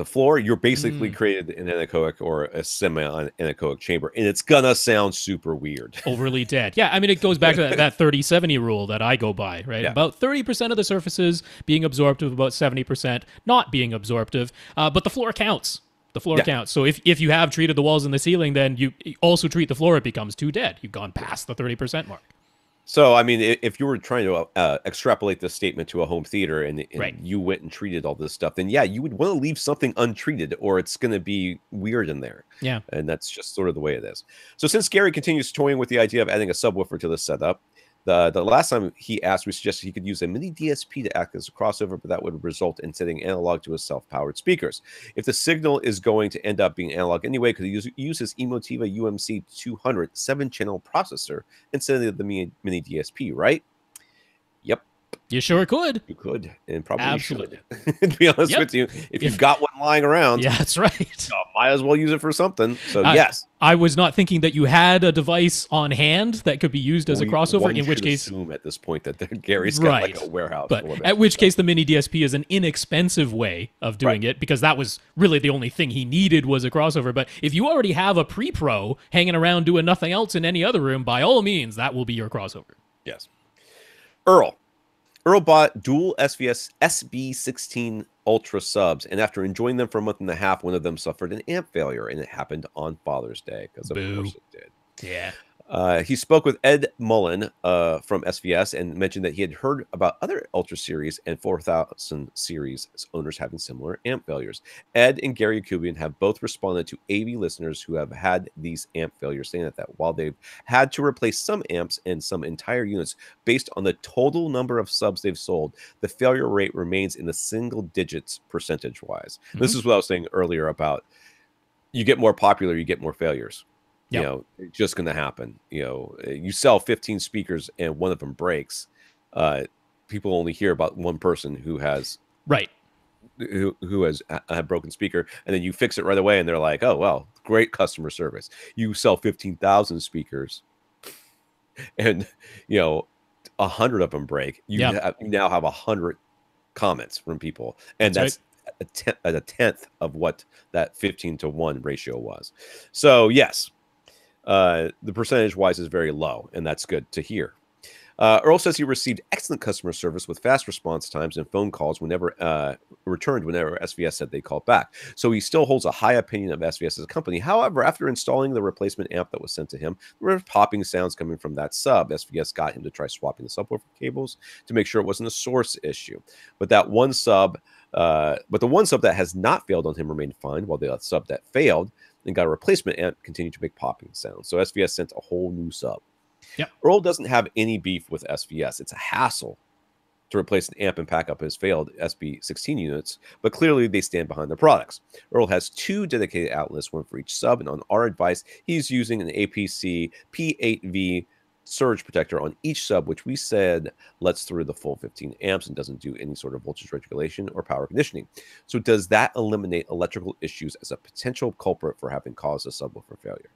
floor, you're basically created an anechoic or a semi-anechoic chamber, and it's gonna sound super weird. Overly dead. Yeah, I mean, it goes back to that 30-70 rule that I go by, right? Yeah. About 30% of the surfaces being absorptive, about 70% not being absorptive, but the floor counts. The floor counts. So if you have treated the walls and the ceiling, then you also treat the floor, it becomes too dead. You've gone past the 30% mark. So, I mean, if you were trying to extrapolate this statement to a home theater and you went and treated all this stuff, then, you would want to leave something untreated or it's going to be weird in there. Yeah. And that's just sort of the way it is. So since Gary continues toying with the idea of adding a subwoofer to the setup, the last time he asked, we suggested he could use a mini DSP to act as a crossover, but that would result in setting analog to his self-powered speakers. If the signal is going to end up being analog anyway, could he use his Emotiva UMC 200 7-channel processor instead of the mini DSP, right? Yep. You sure could. You could, and probably should. To be honest with you, if you've got one lying around, that's right. Might as well use it for something. So yes, I was not thinking that you had a device on hand that could be used as a crossover. In which case, assume at this point that Gary's got like a warehouse. But at which case, the mini DSP is an inexpensive way of doing it because that was really the only thing he needed was a crossover. But if you already have a pre-pro hanging around doing nothing else in any other room, by all means, that will be your crossover. Yes, Earl bought dual SVS SB16 Ultra subs, and after enjoying them for a month and a half, one of them suffered an amp failure, and it happened on Father's Day, because of course it did. Yeah. He spoke with Ed Mullen from SVS and mentioned that he had heard about other Ultra Series and 4000 Series owners having similar amp failures. Ed and Gary Kubian have both responded to AV listeners who have had these amp failures, saying that while they've had to replace some amps and some entire units based on the total number of subs they've sold, the failure rate remains in the single digits percentage-wise. Mm-hmm. This is what I was saying earlier about you get more popular, you get more failures. Yep. You know, it's just going to happen. You know, you sell 15 speakers and one of them breaks. People only hear about one person who has who has a broken speaker, and then you fix it right away, and they're like, "Oh, well, great customer service." You sell 15,000 speakers, and 100 of them break. You now have 100 comments from people, and that's a tenth of what that 15-to-1 ratio was. So yes. The percentage-wise is very low, and that's good to hear. Earl says he received excellent customer service with fast response times and phone calls returned whenever SVS said they called back. So he still holds a high opinion of SVS as a company. However, after installing the replacement amp that was sent to him, there were popping sounds coming from that sub. SVS got him to try swapping the subwoofer cables to make sure it wasn't a source issue. But the one sub that has not failed on him remained fine, while the sub that failed and got a replacement amp continued to make popping sounds. So SVS sent a whole new sub. Yep. Earl doesn't have any beef with SVS. It's a hassle to replace an amp and pack up his failed SB16 units, but clearly they stand behind their products. Earl has 2 dedicated outlets, one for each sub, and on our advice, he's using an APC P8V surge protector on each sub, which we said lets through the full 15 amps and doesn't do any sort of voltage regulation or power conditioning. So does that eliminate electrical issues as a potential culprit for having caused a subwoofer failure?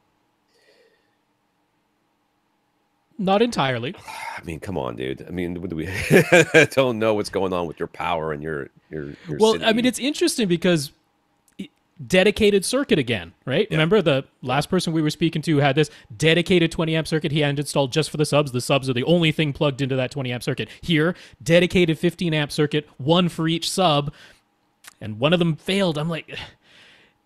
Not entirely. I mean, come on, dude. I mean, we don't know what's going on with your power and your well, city. I mean, it's interesting because dedicated circuit again, right? Yeah. Remember the last person we were speaking to had this dedicated 20 amp circuit he had installed just for the subs. The subs are the only thing plugged into that 20 amp circuit. Here, dedicated 15 amp circuit, one for each sub, and one of them failed. I'm like,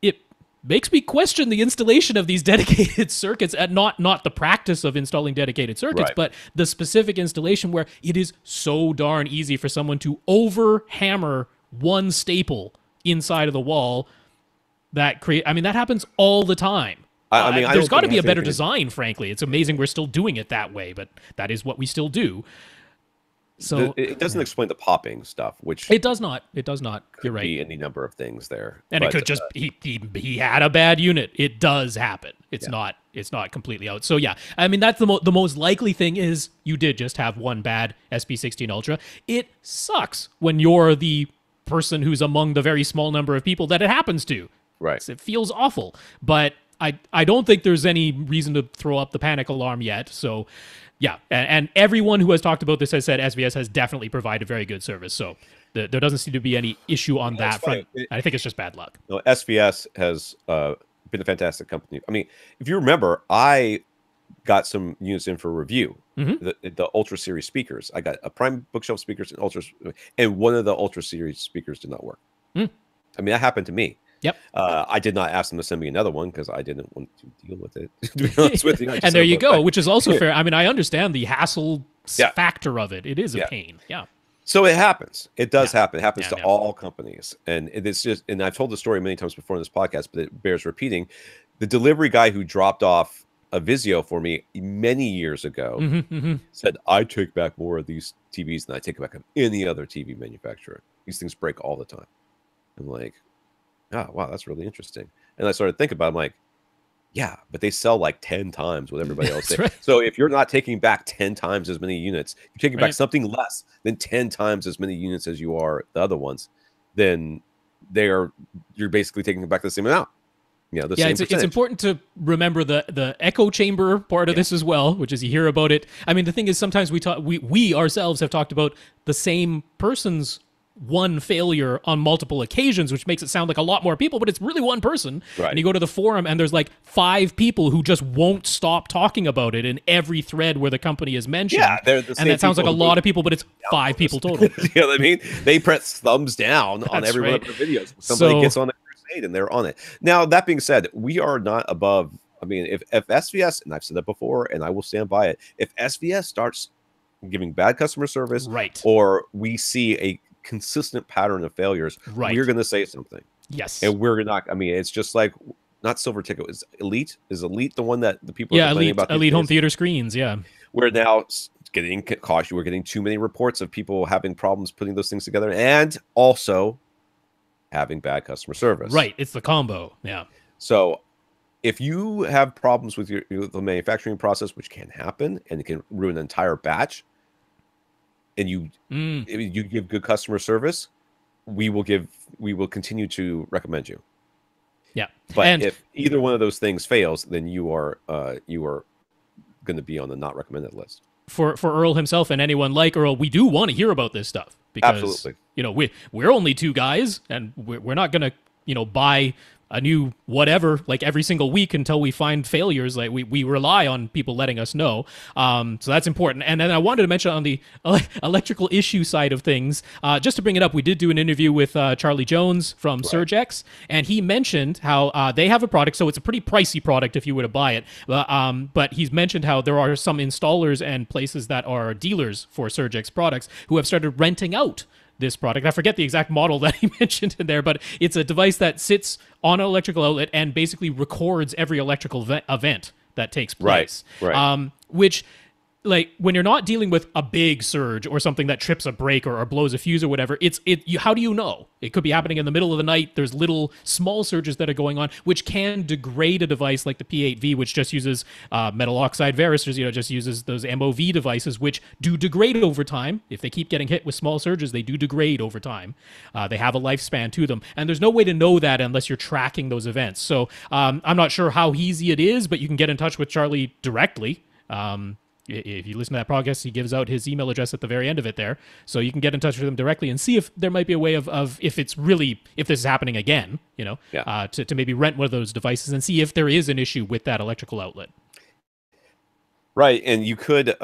it makes me question the installation of these dedicated circuits, and not the practice of installing dedicated circuits, but the specific installation where it is so darn easy for someone to over-hammer one staple inside of the wall. That happens all the time. I mean, there's got to be a better design, frankly. It's amazing we're still doing it that way, but that is what we still do. So it doesn't explain the popping stuff, which it does not. It does not. You're right. Be any number of things there, and it could just he had a bad unit. It does happen. It's not completely out. So yeah, I mean that's the most likely thing is you did just have one bad SB16 Ultra. It sucks when you're the person who's among the very small number of people that it happens to. Right. It feels awful, but I don't think there's any reason to throw up the panic alarm yet. So, yeah, and everyone who has talked about this has said SVS has definitely provided very good service. So there doesn't seem to be any issue on that front. I think it's just bad luck. No, SVS has been a fantastic company. I mean, if you remember, I got some units in for review. Mm-hmm. The Ultra Series speakers. I got a Prime bookshelf speakers and Ultra, and one of the Ultra Series speakers did not work. Mm. I mean, that happened to me. Yep. I did not ask them to send me another one because I didn't want to deal with it. To be honest with you, and there you go, which is also fair. I mean, I understand the hassle factor of it. It is a pain. Yeah. So it happens. It does happen. It happens to all companies, and it's just. And I've told the story many times before in this podcast, but it bears repeating. The delivery guy who dropped off a Vizio for me many years ago said, "I take back more of these TVs than I take back of any other TV manufacturer. These things break all the time." I'm like, oh, wow, that's really interesting. And I started thinking about it. I'm like, yeah, but they sell like 10 times what everybody else says. Right. So if you're not taking back 10 times as many units, you're taking back something less than 10 times as many units as you are the other ones, then you're basically taking back the same amount. You know, it's important to remember the echo chamber part of this as well, which is you hear about it. I mean, the thing is sometimes we ourselves have talked about the same person's one failure on multiple occasions, which makes it sound like a lot more people, but it's really one person. Right. And you go to the forum and there's like 5 people who just won't stop talking about it in every thread where the company is mentioned. Yeah, they're the same and that sounds like a lot of people, but it's 5 people total. You know what I mean? They press thumbs down on every one of their videos. Somebody gets on a crusade and they're on it. Now, that being said, we are not above. I mean, if SVS, and I've said that before, and I will stand by it, if SVS starts giving bad customer service, right, or we see a consistent pattern of failures, right, we're going to say something. Yes. And we're not, I mean, it's just like, not Silver Ticket, is Elite the one that the people are complaining about? Elite home theater screens, yeah. We're now getting cautious. We're getting too many reports of people having problems putting those things together and also having bad customer service. Right, it's the combo, yeah. So if you have problems with the manufacturing process, which can happen, and it can ruin an entire batch, and you give good customer service, we will continue to recommend you. Yeah. But if either one of those things fails, then you are going to be on the not recommended list. For Earl himself and anyone like Earl, we do want to hear about this stuff because absolutely, you know, we're only 2 guys and we're not going to, you know, buy a new whatever like every single week until we find failures. Like we rely on people letting us know. So that's important. And then I wanted to mention on the electrical issue side of things, just to bring it up, we did do an interview with Charlie Jones from SurgeX, and he mentioned how they have a product. So it's a pretty pricey product if you were to buy it. But he's mentioned how there are some installers and places that are dealers for SurgeX products who have started renting out this product. I forget the exact model that he mentioned in there, but it's a device that sits on an electrical outlet and basically records every electrical event that takes place. Right. Which, like, when you're not dealing with a big surge or something that trips a break or blows a fuse or whatever, how do you know? It could be happening in the middle of the night. There's little small surges that are going on, which can degrade a device like the P8V, which just uses metal oxide varistors, just uses those MOV devices, which do degrade over time. If they keep getting hit with small surges, they do degrade over time. They have a lifespan to them. And there's no way to know that unless you're tracking those events. So I'm not sure how easy it is, but you can get in touch with Charlie directly. If you listen to that podcast, he gives out his email address at the very end of it there. So you can get in touch with him directly and see if there might be a way of if this is happening again, to maybe rent one of those devices and see if there is an issue with that electrical outlet. Right. And you could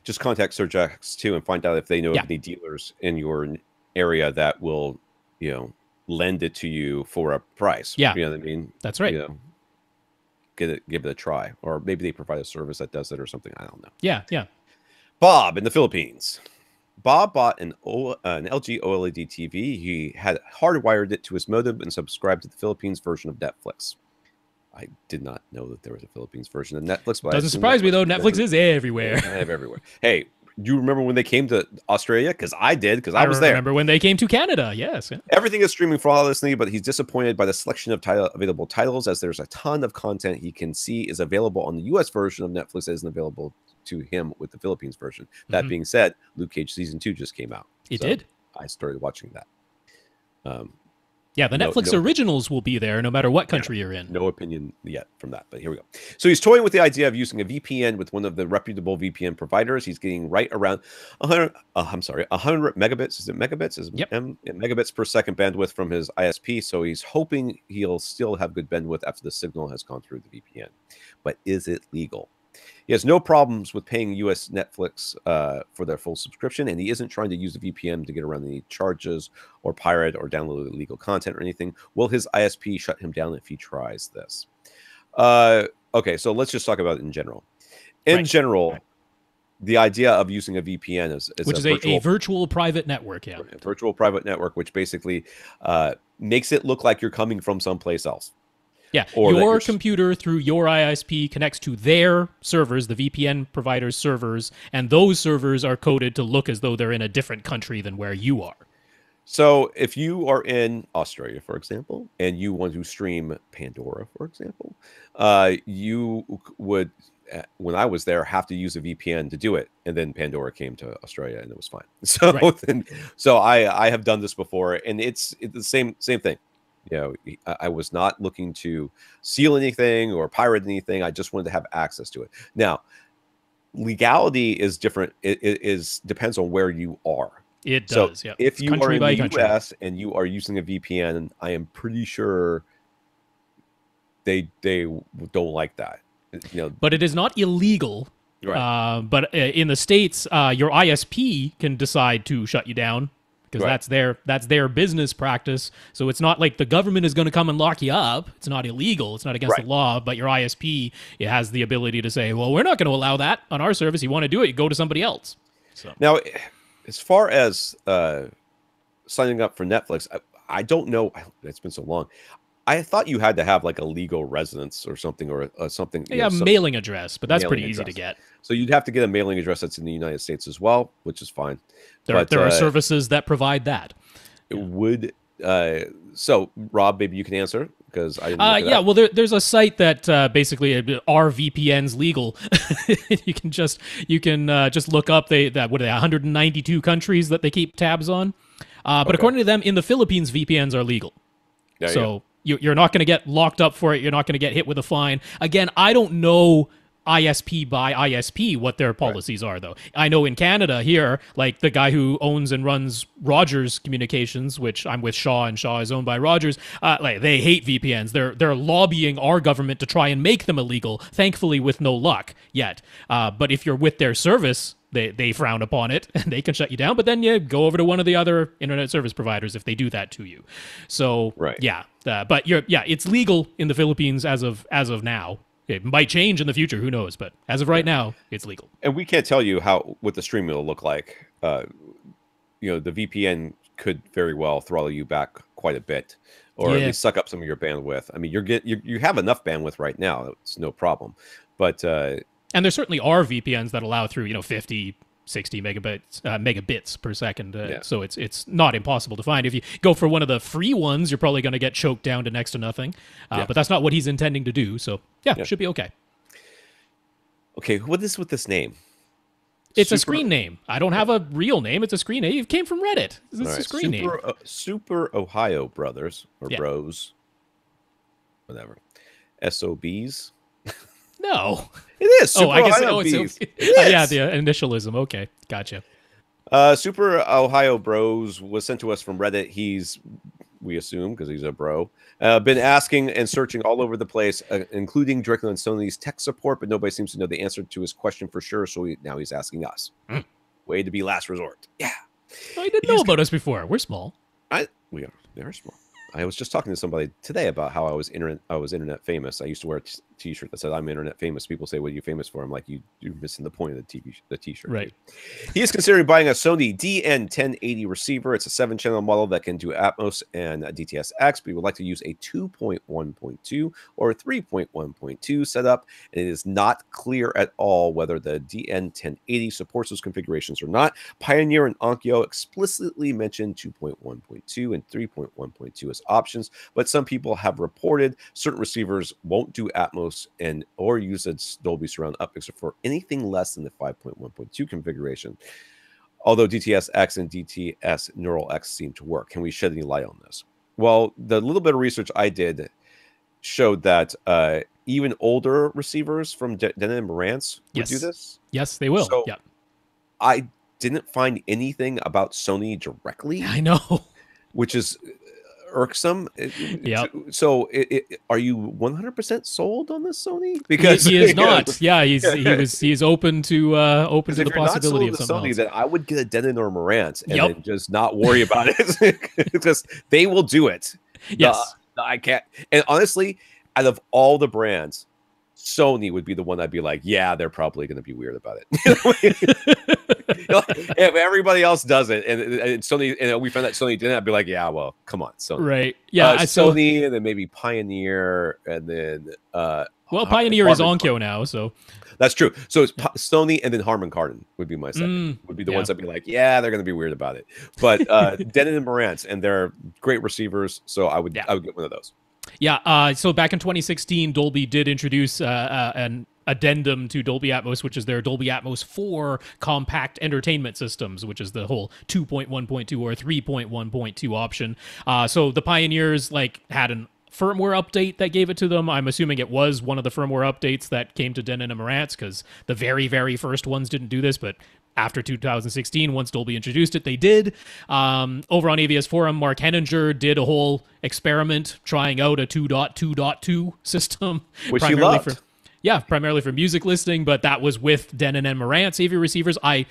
just contact SurgeX too and find out if they know of any dealers in your area that will, lend it to you for a price. Yeah. You know what I mean? That's right. Give it a try, or maybe they provide a service that does it or something. I don't know. Yeah. Bob in the Philippines. Bob bought an LG OLED TV. He had hardwired it to his modem and subscribed to the Philippines version of Netflix. I did not know that there was a Philippines version of Netflix. But doesn't surprise me though. Netflix is everywhere. Everywhere. Hey, do you remember when they came to Australia? Because I did, because I was there. I remember when they came to Canada, yes. Yeah. Everything is streaming flawlessly, but he's disappointed by the selection of available titles, as there's a ton of content he can see is available on the U.S. version of Netflix that isn't available to him with the Philippines version. That being said, Luke Cage Season 2 just came out. It did. I started watching that. Yeah, the Netflix originals will be there no matter what country you're in. No opinion yet from that, but here we go. So he's toying with the idea of using a VPN with one of the reputable VPN providers. He's getting right around 100 megabits. Is it megabits? Megabits per second bandwidth from his ISP. So he's hoping he'll still have good bandwidth after the signal has gone through the VPN. But is it legal? He has no problems with paying US Netflix for their full subscription, and he isn't trying to use the VPN to get around any charges or pirate or download illegal content or anything. Will his ISP shut him down if he tries this? Okay, so let's just talk about it in general. In general, the idea of using a VPN is a virtual private network, a virtual private network, which basically makes it look like you're coming from someplace else. Yeah, your computer through your ISP connects to their servers, the VPN provider's servers, and those servers are coded to look as though they're in a different country than where you are. So if you are in Australia, for example, and you want to stream Pandora, for example, you would, when I was there, have to use a VPN to do it. And then Pandora came to Australia and it was fine. So I have done this before, and it's the same thing. I was not looking to steal anything or pirate anything. I just wanted to have access to it. Now, legality is different. It depends on where you are. It So does. Yeah. if It's you are country in by the country. US and you are using a VPN, I am pretty sure they don't like that. But it is not illegal. Right. But in the States, your ISP can decide to shut you down because Right. that's their business practice. So it's not like the government is going to come and lock you up. It's not illegal. It's not against Right. the law. But your ISP, it has the ability to say, well, we're not going to allow that on our service. You want to do it, you go to somebody else. So Now, as far as signing up for Netflix, I don't know. It's been so long. I thought you had to have like a legal residence or something, or something. yeah, mailing address, but that's pretty easy to address. get. So you'd have to get a mailing address that's in the United States as well, which is fine. There are services that provide that. It would. So Rob, maybe you can answer because I didn't look it yeah, up. well, there's a site that basically are VPNs legal. you can just look up what are they 192 countries that they keep tabs on. But according to them, in the Philippines, VPNs are legal. There you So go. you're not going to get locked up for it. You're not going to get hit with a fine. Again, I don't know ISP by ISP what their policies are, though. I know in Canada here, like the guy who owns and runs Rogers Communications, which I'm with Shaw, and Shaw is owned by Rogers. Like they hate VPNs. They're lobbying our government to try and make them illegal. Thankfully, with no luck yet. But if you're with their service, they frown upon it and they can shut you down. But then you go over to one of the other internet service providers if they do that to you. So yeah, but it's legal in the Philippines as of now. It might change in the future, who knows? But as of right now, it's legal. And we can't tell you what the streaming will look like. The VPN could very well throttle you back quite a bit, or at least suck up some of your bandwidth. I mean, you have enough bandwidth right now; it's no problem. But and there certainly are VPNs that allow through 50, 60 megabits per second. So it's not impossible to find. If you go for one of the free ones, you're probably going to get choked down to next to nothing. But that's not what he's intending to do. So yeah. Should be okay. Okay, what is with this name? It's a screen name. I don't have a real name. It's a screen name. It came from Reddit. It's a screen name. Super Ohio Brothers or Bros, whatever. SOBs. No, it is. Super I guess. Ohio yeah, the initialism. Okay, gotcha. Super Ohio Bros was sent to us from Reddit. We assume, because he's a bro, been asking and searching all over the place, including directly on Sony's tech support, but nobody seems to know the answer to his question for sure. So now he's asking us. Way to be last resort. Yeah. I didn't know about us before. We're small. We are very small. I was just talking to somebody today about how I was internet famous. I used to wear a T-shirt that said "I'm internet famous." People say, "What are you famous for?" I'm like, "You're missing the point of the T-shirt." Right. He is considering buying a Sony DN1080 receiver. It's a 7-channel model that can do Atmos and DTS-X, but he would like to use a 2.1.2 or a 3.1.2 setup, and it is not clear at all whether the DN1080 supports those configurations or not. Pioneer and Onkyo explicitly mentioned 2.1.2 and 3.1.2 as options, but some people have reported certain receivers won't do Atmos or use a Dolby Surround upmixer for anything less than the 5.1.2 configuration. Although DTS-X and DTS Neural X seem to work. Can we shed any light on this? Well, the little bit of research I did showed that even older receivers from Denon and Marantz would do this. Yes, they will. So I didn't find anything about Sony directly. I know. Which is irksome. So are you 100% sold on this, Sony? Because he is not. Yeah, he's open to the possibility of something Sony, else. then I would get a Denon or Marantz and then just not worry about it because they will do it. Yes, I can't. And honestly, out of all the brands, Sony would be the one I'd be like, yeah, they're probably going to be weird about it. If everybody else does it, and Sony, and we found that Sony didn't, I'd be like, yeah, well, come on, Sony. Right? Yeah, Sony, and then maybe Pioneer, and then Pioneer is Onkyo now, so that's true. So it's Sony, and then Harman Kardon would be my second. Would be the ones I'd be like, yeah, they're going to be weird about it. But Denon and Marantz, and they're great receivers, so I would get one of those. Yeah, so back in 2016, Dolby did introduce an addendum to Dolby Atmos, which is their Dolby Atmos 4 compact entertainment systems, which is the whole 2.1.2 or 3.1.2 option. So the pioneers had an firmware update that gave it to them. I'm assuming it was one of the firmware updates that came to Denon and Marantz, because the very, very first ones didn't do this, but after 2016, once Dolby introduced it, they did. Over on AVS Forum, Mark Henninger did a whole experiment trying out a 2.2.2 system. Which he loved. Primarily for music listening, but that was with Denon and Marantz AV receivers. I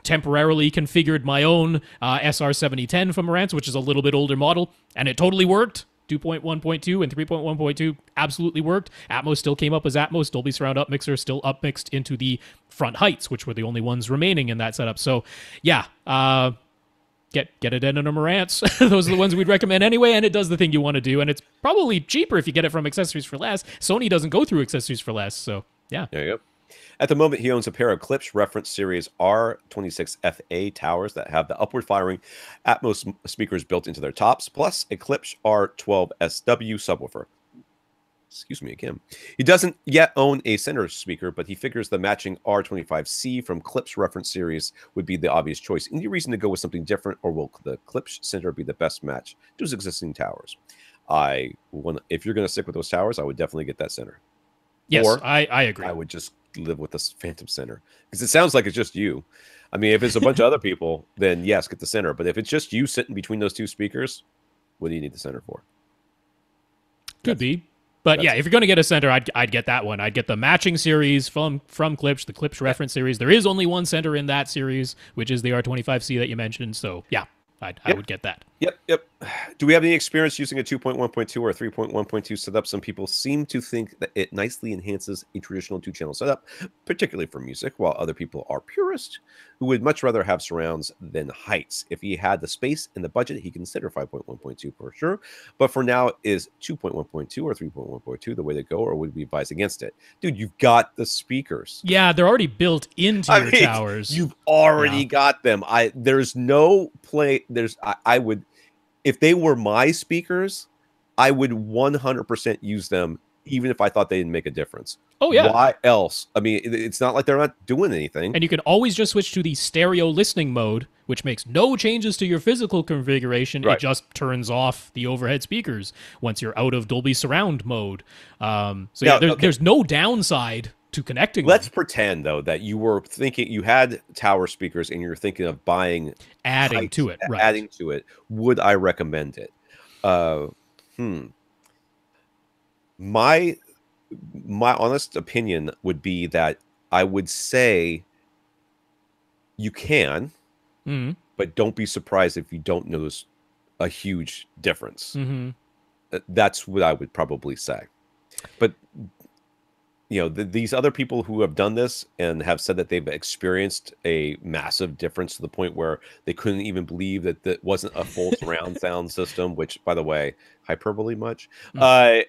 temporarily configured my own SR7010 from Marantz, which is a little bit older model, and it totally worked. 2.1.2 and 3.1.2 absolutely worked. Atmos still came up as Atmos. Dolby Surround Upmixer still upmixed into the front heights, which were the only ones remaining in that setup. So, yeah, get a Denon or Marantz. Those are the ones we'd recommend anyway, and it does the thing you want to do, and it's probably cheaper if you get it from Accessories for Less. Sony doesn't go through Accessories for Less, so yeah. There you go. At the moment, he owns a pair of Klipsch reference series R26FA towers that have the upward firing Atmos speakers built into their tops, plus a Klipsch R12SW subwoofer. Excuse me again. He doesn't yet own a center speaker, but he figures the matching R25C from Klipsch reference series would be the obvious choice. Any reason to go with something different, or will the Klipsch center be the best match to his existing towers? If you're going to stick with those towers, I would definitely get that center. Yes, or I agree. I would just live with this Phantom Center, because it sounds like it's just you. I mean, if it's a bunch of other people, then yes, get the center. But if it's just you sitting between those two speakers, what do you need the center for? Could be. But yeah, if you're going to get a center, I'd get that one. I'd get the matching series from Klipsch, the Klipsch reference series. There is only one center in that series, which is the R25C that you mentioned. So yeah, I would get that. Yep. Do we have any experience using a 2.1.2 or a 3.1.2 setup? Some people seem to think that it nicely enhances a traditional two-channel setup, particularly for music, while other people are purists who would much rather have surrounds than heights. If he had the space and the budget, he'd consider 5.1.2 for sure. But for now, is 2.1.2 or 3.1.2 the way to go, or would we advise against it? Dude, you've got the speakers. Yeah, they're already built into your towers. You've already got them. There's no play. I would, if they were my speakers, I would 100% use them, even if I thought they didn't make a difference. Oh, yeah. Why else? I mean, it's not like they're not doing anything. And you can always just switch to the stereo listening mode, which makes no changes to your physical configuration. Right. It just turns off the overhead speakers once you're out of Dolby Surround mode. There's no downside to connecting. Let's pretend, though, that you were thinking you had tower speakers and you're thinking of adding to it. Right. Adding to it. Would I recommend it? My honest opinion would be that I would say you can, but don't be surprised if you don't notice a huge difference. That's what I would probably say. But you know, these other people who have done this and have said that they've experienced a massive difference to the point where they couldn't even believe that that wasn't a full surround sound system, which, by the way, hyperbole much. I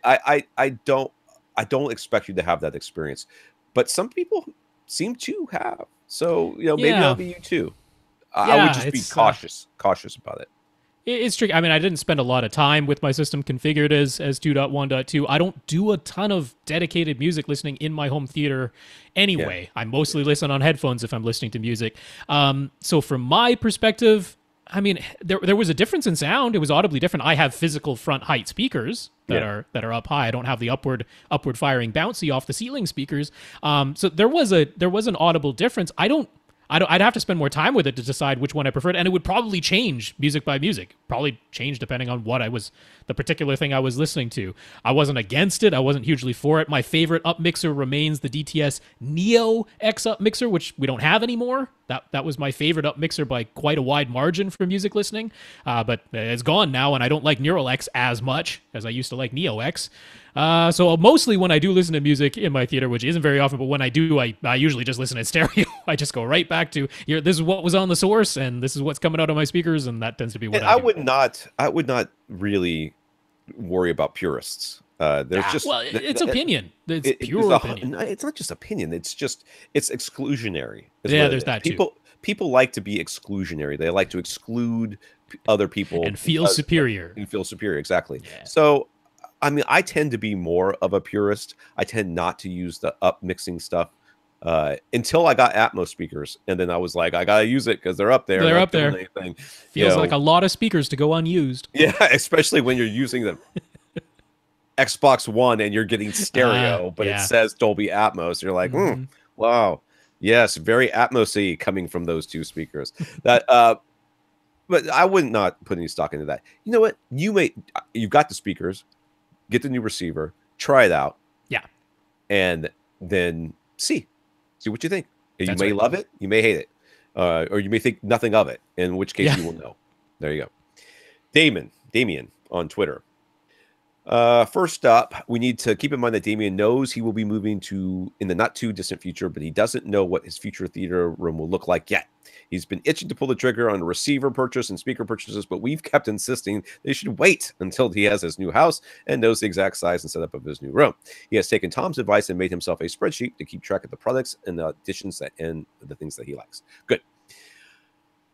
don't expect you to have that experience, but some people seem to have. So, you know, maybe that'll be you too. I would just be cautious about it. It's tricky. I mean, I didn't spend a lot of time with my system configured as 2.1.2. I don't do a ton of dedicated music listening in my home theater anyway. I mostly listen on headphones if I'm listening to music. So from my perspective, I mean, there was a difference in sound. It was audibly different. I have physical front height speakers that are up high. I don't have the upward firing bouncy off the ceiling speakers. So there was an audible difference. I'd have to spend more time with it to decide which one I preferred, and it would probably change music by music. Probably change depending on the particular thing I was listening to. I wasn't against it. I wasn't hugely for it. My favorite up mixer remains the DTS Neo X up mixer, which we don't have anymore. That was my favorite up mixer by quite a wide margin for music listening, but it's gone now, and I don't like Neural X as much as I used to like Neo X. So mostly when I do listen to music in my theater, which isn't very often, but when I do, I usually just listen in stereo. I just go right back to this is what was on the source, and this is what's coming out of my speakers, and that tends to be what I do. I would not really worry about purists. It's opinion. It's pure opinion. It's not just opinion. It's exclusionary. There's that too. People like to be exclusionary. They like to exclude other people and feel superior. Exactly. Yeah. So, I mean, I tend to be more of a purist. I tend not to use the up mixing stuff until I got Atmos speakers, and then I was like, I gotta use it because they're up there. They're up there. Feels like a lot of speakers to go unused. Yeah, especially when you're using them. Xbox One and you're getting stereo, but it says Dolby Atmos. You're like, wow, yes, very Atmos-y coming from those two speakers. That, but I would not put any stock into that. You know what? You've got the speakers, get the new receiver, try it out, and then see what you think. You may love it, you may hate it, or you may think nothing of it. In which case, you will know. There you go. Damien on Twitter. First up, we need to keep in mind that Damien knows he will be moving in the not too distant future, but he doesn't know what his future theater room will look like yet. He's been itching to pull the trigger on a receiver purchase and speaker purchases, but we've kept insisting they should wait until he has his new house and knows the exact size and setup of his new room. He has taken Tom's advice and made himself a spreadsheet to keep track of the products and the additions and the things that he likes. Good.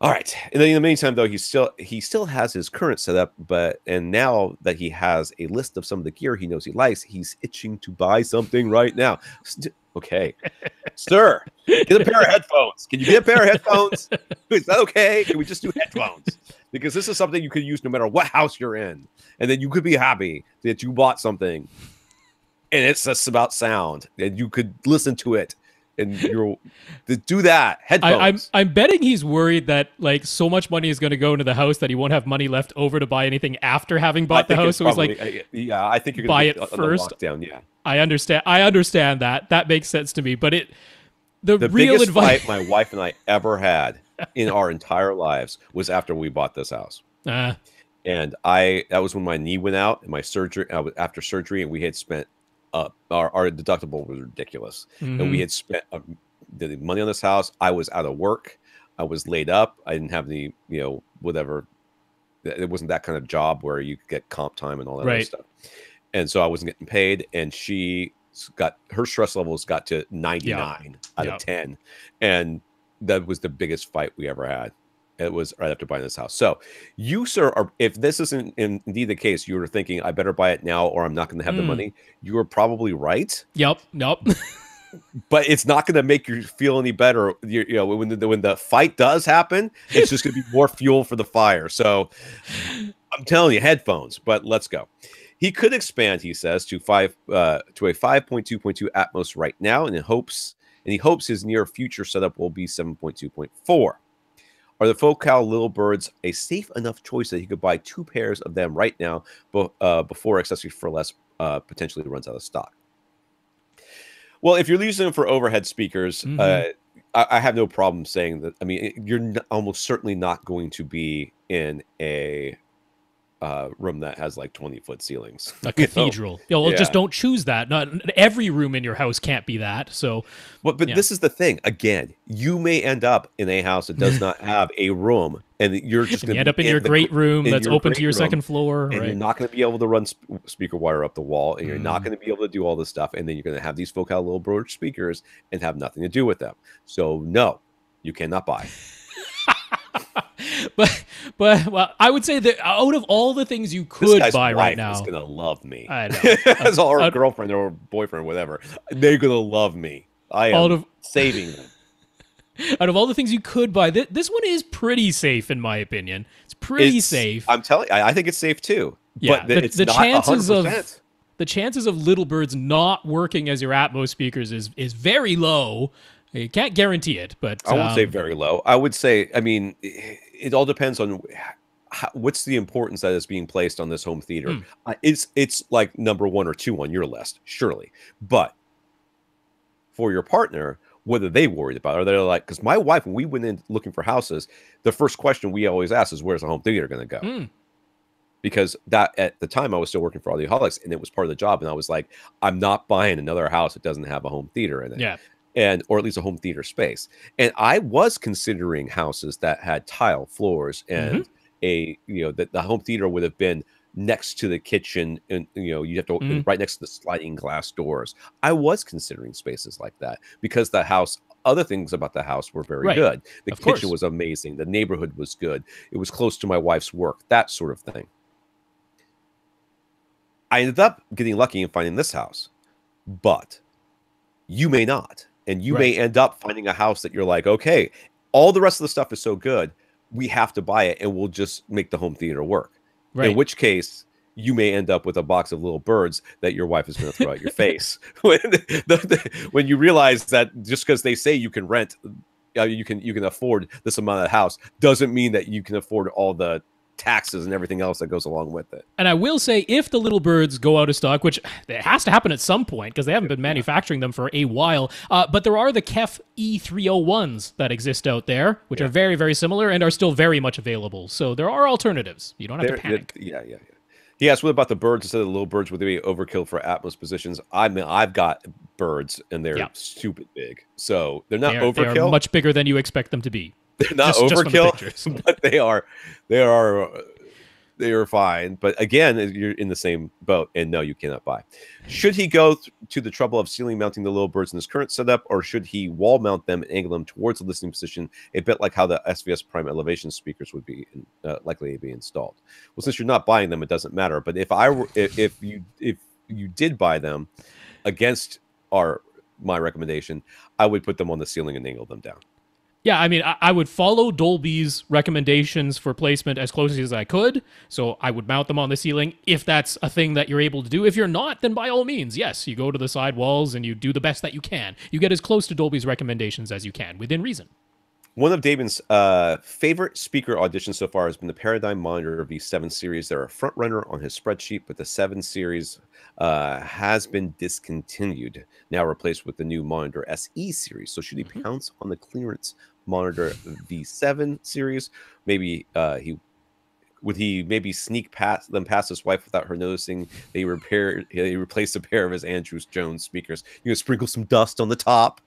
All right. And then in the meantime, though, he still has his current setup, and now that he has a list of some of the gear he knows he likes, he's itching to buy something right now. Okay, sir, get a pair of headphones. Can you get a pair of headphones? Is that okay? Can we just do headphones? Because this is something you could use no matter what house you're in, and then you could be happy that you bought something, and it's just about sound, and you could listen to it. And you're to do that. Headphones. I'm betting he's worried that like so much money is going to go into the house that he won't have money left over to buy anything after having bought the house. So he's like, I think you're going buy to it first. Lockdown. Yeah, I understand that. That makes sense to me. But the real biggest advice fight my wife and I ever had in our entire lives was after we bought this house. And that was when my knee went out and my surgery. After surgery, and we had spent. Our deductible was ridiculous, and we had spent the money on this house. I was out of work. I was laid up. I didn't have any, whatever. It wasn't that kind of job where you could get comp time and all that other stuff. And so I wasn't getting paid. And her stress levels got to 99 out of 10, and that was the biggest fight we ever had. It was right after buying this house. So you, sir, if this isn't indeed the case, you were thinking, I better buy it now or I'm not going to have the money. You are probably right. Yep. But it's not going to make you feel any better. When the fight does happen, it's just going to be more fuel for the fire. So I'm telling you, headphones, but let's go. He could expand, he says, to a 5.2.2 Atmos right now, and he hopes his near future setup will be 7.2.4. Are the Focal Little Birds a safe enough choice that he could buy 2 pairs of them right now before Accessories for Less potentially runs out of stock? Well, if you're using them for overhead speakers, I have no problem saying that. I mean, you're almost certainly not going to be in a room that has like 20-foot ceilings. A cathedral. Just don't choose that. Not every room in your house can't be that. So, but this is the thing. Again, you may end up in a house that does not have a room, and you're just going to end up in your great room that's open to your second floor, and you're not going to be able to run speaker wire up the wall, and you're not going to be able to do all this stuff, and then you're going to have these Focal Little Bird speakers and have nothing to do with them. So, no, you cannot buy. But well, I would say that out of all the things you could buy right now, is gonna love me. I know. As our girlfriend or boyfriend, whatever, they're gonna love me. I am saving them. Out of all the things you could buy, this one is pretty safe in my opinion. It's pretty safe. I'm telling you, I think it's safe too. Yeah, but it's not 100%. The chances of Little Birds not working as your Atmos speakers is very low. You can't guarantee it, but I won't say very low. I would say, I mean, it all depends on what's the importance that is being placed on this home theater. It's like number 1 or 2 on your list, surely. But for your partner, what are they worried about? Are they like, because my wife, when we went in looking for houses, the first question we always ask is, where's the home theater going to go? Because that at the time I was still working for Audiaholics, and it was part of the job. And I was like, I'm not buying another house that doesn't have a home theater in it. Yeah. Or at least a home theater space. And I was considering houses that had tile floors and that the home theater would have been next to the kitchen, and you have to right next to the sliding glass doors. I was considering spaces like that because other things about the house were very good. The kitchen was amazing. The neighborhood was good. It was close to my wife's work, that sort of thing. I ended up getting lucky and finding this house, but you may not. And you may end up finding a house that you're like, okay, all the rest of the stuff is so good, we have to buy it, and we'll just make the home theater work. In which case, you may end up with a box of little birds that your wife is going to throw at your face. When you realize that just because they say you can rent, you can afford this amount of house, doesn't mean that you can afford all the taxes and everything else that goes along with it. And I will say, if the little birds go out of stock, which it has to happen at some point because they haven't been manufacturing them for a while, but there are the KEF E301s that exist out there, which are very, very similar and are still very much available. So there are alternatives. You don't have to panic. Yeah. He asked, what about the birds instead of the little birds? Would they be overkill for Atmos positions? I mean, I've got birds and they're stupid big. So they're not overkill. They are much bigger than you expect them to be. They're not overkill, but they are fine. But again, you're in the same boat, and no, you cannot buy. Should he go to the trouble of ceiling mounting the little birds in his current setup, or should he wall mount them and angle them towards the listening position, a bit like how the SVS Prime elevation speakers would be likely to be installed? Well, since you're not buying them, it doesn't matter. But if you did buy them against my recommendation, I would put them on the ceiling and angle them down. Yeah, I mean, I would follow Dolby's recommendations for placement as closely as I could. So I would mount them on the ceiling if that's a thing that you're able to do. If you're not, then by all means, yes, you go to the side walls and you do the best that you can. You get as close to Dolby's recommendations as you can, within reason. One of Damon's favorite speaker auditions so far has been the Paradigm Monitor V7 series. They're a front runner on his spreadsheet, but the 7 series has been discontinued, now replaced with the new Monitor SE series. So should he pounce on the clearance Monitor V7 series? Maybe would he maybe sneak past his wife without her noticing? He replaced a pair of his Andrew Jones speakers. You know, sprinkle some dust on the top.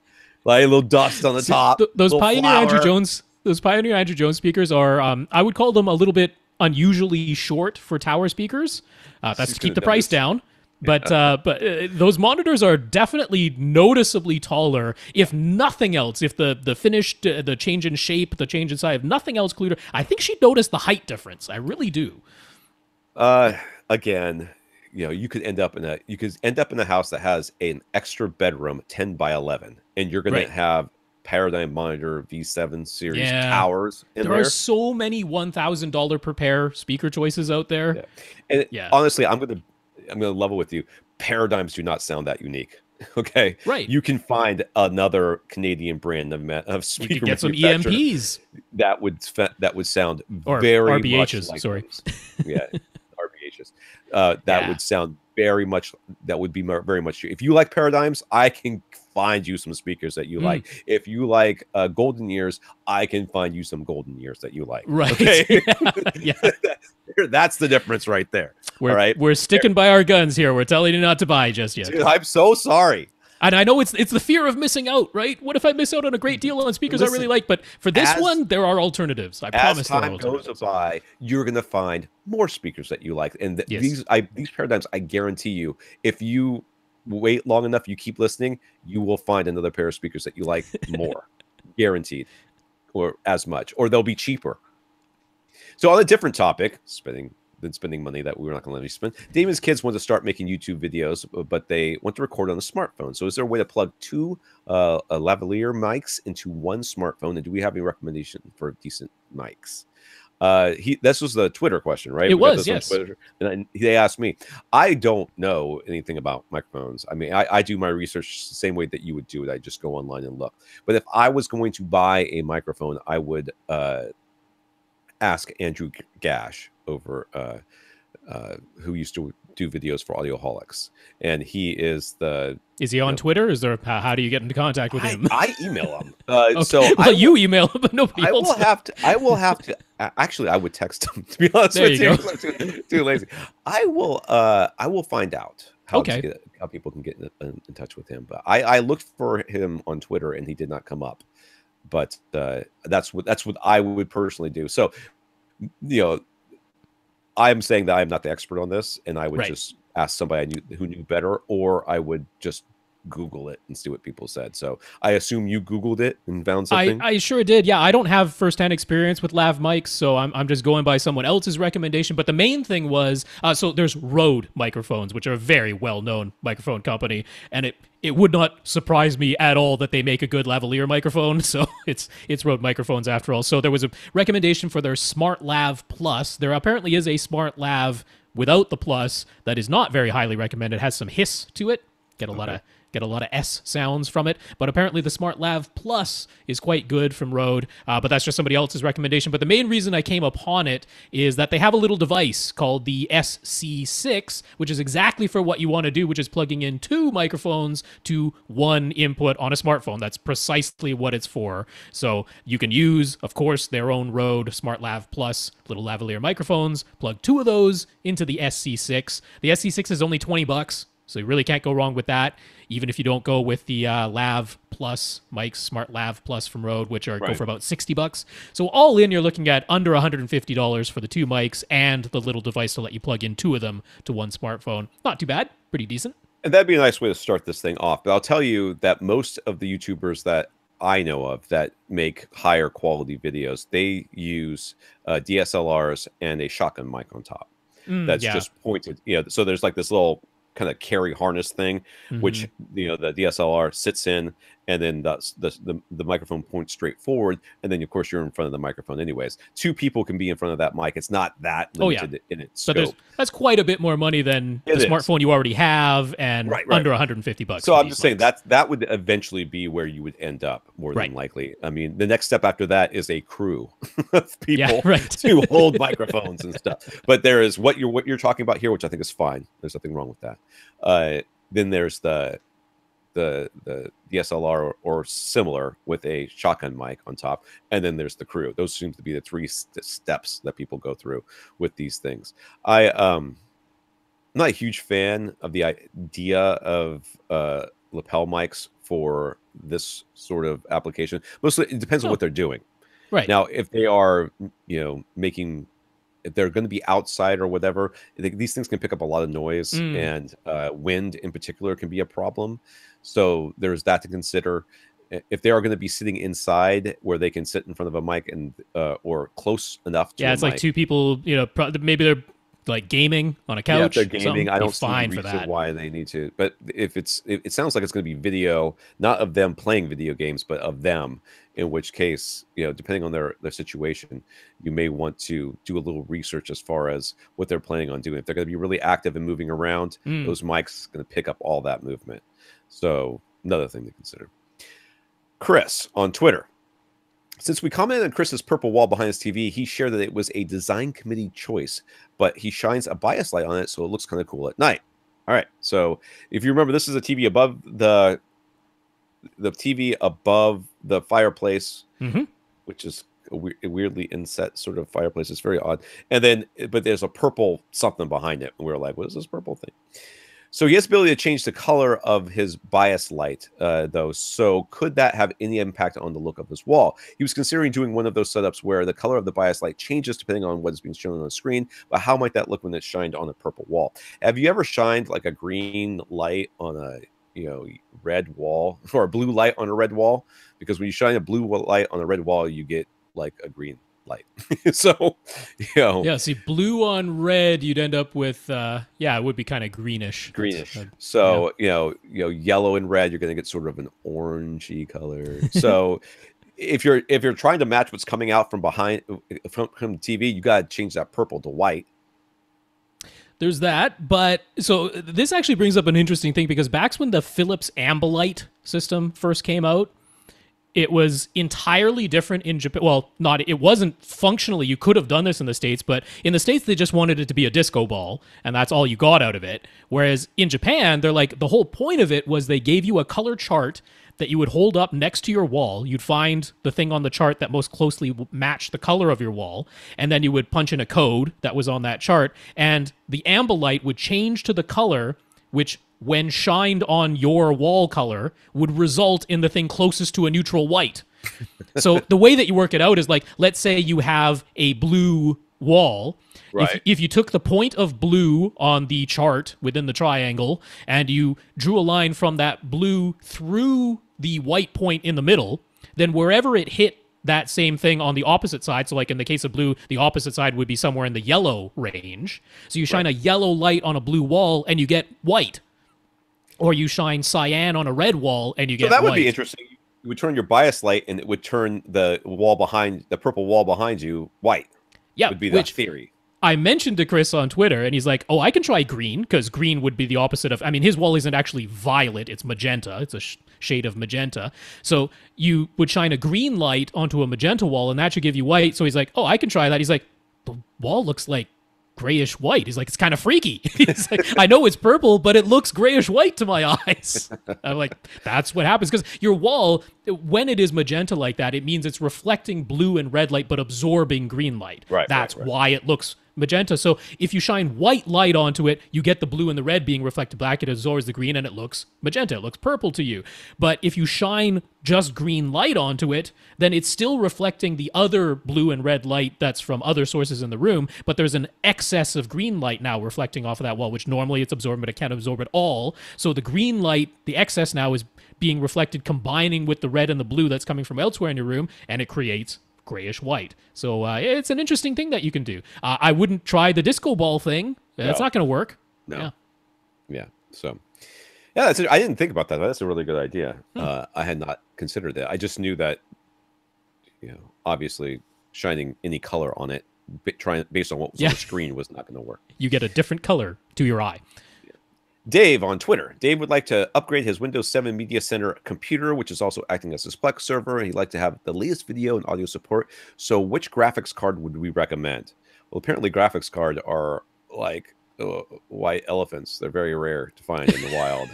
Like a little dust on the top. Those Pioneer Andrew Jones speakers are, I would call them a little bit unusually short for tower speakers. That's to keep the price down. But those monitors are definitely noticeably taller. If nothing else, if the finish, the change in shape, the change in size, if nothing else, clearer, I think she'd notice the height difference. I really do. Again, you know, you could end up in a house that has an extra bedroom, 10 by 11, and you're going to have Paradigm Monitor V7 series towers in there. There are so many $1,000 per pair speaker choices out there. And honestly, I'm going to level with you. Paradigms do not sound that unique. Okay, right. You can find another Canadian brand of speaker. You could get some EMPs that would sound or very RBHs. Much like sorry, RBHs. That would sound very much. That would be very much true. If you like Paradigms, I can find you some speakers that you like. If you like Golden Ears, I can find you some Golden Ears that you like. Right. Okay. That's the difference right there. We're sticking by our guns here. We're telling you not to buy just yet. Dude, I'm so sorry. And I know it's the fear of missing out, right? What if I miss out on a great deal on speakers I really like? But for this one, there are alternatives. I promise. As time goes by, you're going to find more speakers that you like. And these Paradigms, I guarantee you, if you wait long enough, you keep listening, you will find another pair of speakers that you like more. Guaranteed. Or as much. Or they'll be cheaper. So on a different topic, spending money that we're not going to let you spend. Damon's kids want to start making YouTube videos, but they want to record on a smartphone. So is there a way to plug two lavalier mics into one smartphone? And do we have any recommendation for decent mics? This was the Twitter question, right? It was, yes. And they asked me. I don't know anything about microphones. I mean, I do my research the same way that you would do it. I just go online and look. But if I was going to buy a microphone, I would ask Andrew Gash over who used to do videos for Audioholics, and he is he on Twitter? Is there how do you get into contact with him? I email him. Okay. So you email him, but nobody else. I will have to actually I would text him, to be honest with you. I'm too lazy. I will find out how people can get in touch with him, but I looked for him on Twitter and he did not come up. But that's what I would personally do. So, you know, I'm saying that I'm not the expert on this, and I would just ask somebody who knew better, or I would just Google it and see what people said. So I assume you Googled it and found something. I sure did. Yeah, I don't have firsthand experience with lav mics, so I'm just going by someone else's recommendation. But the main thing was, so there's Rode microphones, which are a very well-known microphone company, and it would not surprise me at all that they make a good lavalier microphone. So it's Rode microphones after all. So there was a recommendation for their Smart Lav Plus. There apparently is a Smart Lav without the plus that is not very highly recommended. It has some hiss to it. Get a lot of S sounds from it, but apparently the Smart Lav Plus is quite good from Rode, but that's just somebody else's recommendation. But the main reason I came upon it is that they have a little device called the SC6, which is exactly for what you want to do, which is plugging in 2 microphones to 1 input on a smartphone. That's precisely what it's for. So you can use, of course, their own Rode Smart Lav Plus little lavalier microphones, plug 2 of those into the SC6. The SC6 is only $20. So you really can't go wrong with that, even if you don't go with the Lav Plus mics, Smart Lav Plus from Rode, which are go for about $60. So all in, you're looking at under $150 for the 2 mics and the little device to let you plug in 2 of them to 1 smartphone. Not too bad, pretty decent. And that'd be a nice way to start this thing off. But I'll tell you that most of the YouTubers that I know of that make higher quality videos, they use DSLRs and a shotgun mic on top. That's just pointed. So there's like this little kind of carry harness thing, which the DSLR sits in, and then the microphone points straight forward, and then of course you're in front of the microphone anyways. 2 people can be in front of that mic. It's not that limited in its scope. But that's quite a bit more money than the smartphone you already have, and under $150. So I'm just saying that would eventually be where you would end up more than likely. I mean, the next step after that is a crew of people to hold microphones and stuff. But there is what you're talking about here, which I think is fine. There's nothing wrong with that. Then there's the DSLR or similar with a shotgun mic on top, and then there's the crew. Those seem to be the 3 steps that people go through with these things. I'm not a huge fan of the idea of lapel mics for this sort of application. Mostly it depends on what they're doing. Right now, if they are if they're going to be outside or whatever, these things can pick up a lot of noise, and wind in particular can be a problem. So there's that to consider. If they are going to be sitting inside where they can sit in front of a mic and or close enough to it's like 2 people, maybe they're like gaming on a couch. Yeah, if they're gaming, I don't see the reason why they need to. But if it sounds like it's going to be video, not of them playing video games, but of them, in which case, depending on their situation, you may want to do a little research as far as what they're planning on doing. If they're going to be really active and moving around, those mics are going to pick up all that movement. So another thing to consider. Chris on Twitter. Since we commented on Chris's purple wall behind his TV, he shared that it was a design committee choice, but he shines a bias light on it, so it looks kind of cool at night. All right. So if you remember, this is a TV above the TV above the fireplace, which is a weirdly inset sort of fireplace. It's very odd. And then, but there's a purple something behind it. And we were like, what is this purple thing? So he has the ability to change the color of his bias light, though. So could that have any impact on the look of his wall? He was considering doing one of those setups where the color of the bias light changes depending on what is being shown on the screen. But how might that look when it's shined on a purple wall? Have you ever shined like a green light on a red wall, or a blue light on a red wall? Because when you shine a blue light on a red wall, you get like a green light. So see, blue on red, you'd end up with it would be kind of greenish. So yellow and red, you're going to get sort of an orangey color. So if you're trying to match what's coming out from behind from the TV, you got to change that purple to white. There's that, but so this actually brings up an interesting thing, because back when the Philips Ambilight system first came out, it was entirely different in Japan. Well, it wasn't functionally. You could have done this in the States, but in the States, they just wanted it to be a disco ball, and that's all you got out of it. Whereas in Japan, they're like, the whole point of it was they gave you a color chart that you would hold up next to your wall. You'd find the thing on the chart that most closely matched the color of your wall, and then you would punch in a code that was on that chart, and the Ambilight would change to the color which, when shined on your wall color, would result in the thing closest to a neutral white. So the way that you work it out is like, let's say you have a blue wall. Right. If you took the point of blue on the chart within the triangle and you drew a line from that blue through the white point in the middle, then wherever it hit that same thing on the opposite side, so like in the case of blue, the opposite side would be somewhere in the yellow range. So you shine a yellow light on a blue wall and you get white. Or you shine cyan on a red wall and you get white. So that would be interesting. You would turn your bias light and it would turn the purple wall behind you white. Yeah. Would be the theory. I mentioned to Chris on Twitter, and he's like, oh, I can try green, because green would be the opposite of, I mean, his wall isn't actually violet, it's magenta. It's a shade of magenta. So you would shine a green light onto a magenta wall, and that should give you white. So he's like, oh, I can try that. He's like, the wall looks like grayish white. He's like, it's kind of freaky. He's like, I know it's purple, but it looks grayish white to my eyes. I'm like, that's what happens, because your wall, when it is magenta like that, it means it's reflecting blue and red light but absorbing green light. Right. That's why it looks magenta. So if you shine white light onto it, you get the blue and the red being reflected back. It absorbs the green and it looks magenta. It looks purple to you. But if you shine just green light onto it, then it's still reflecting the other blue and red light that's from other sources in the room, but there's an excess of green light now reflecting off of that wall, which normally it's absorbed, but it can't absorb it all. So the green light, the excess now, is being reflected, combining with the red and the blue that's coming from elsewhere in your room, and it creates grayish white. So it's an interesting thing that you can do. I wouldn't try the disco ball thing. It's not going to work. No. Yeah. So, yeah, I didn't think about that. That's a really good idea. I had not considered that. I just knew that, obviously shining any color on it, based on what was on the screen, was not going to work. You get a different color to your eye. Dave on Twitter. Dave would like to upgrade his Windows 7 Media Center computer, which is also acting as his Plex server. And he'd like to have the latest video and audio support. So which graphics card would we recommend? Well, apparently graphics cards are like white elephants. They're very rare to find in the wild.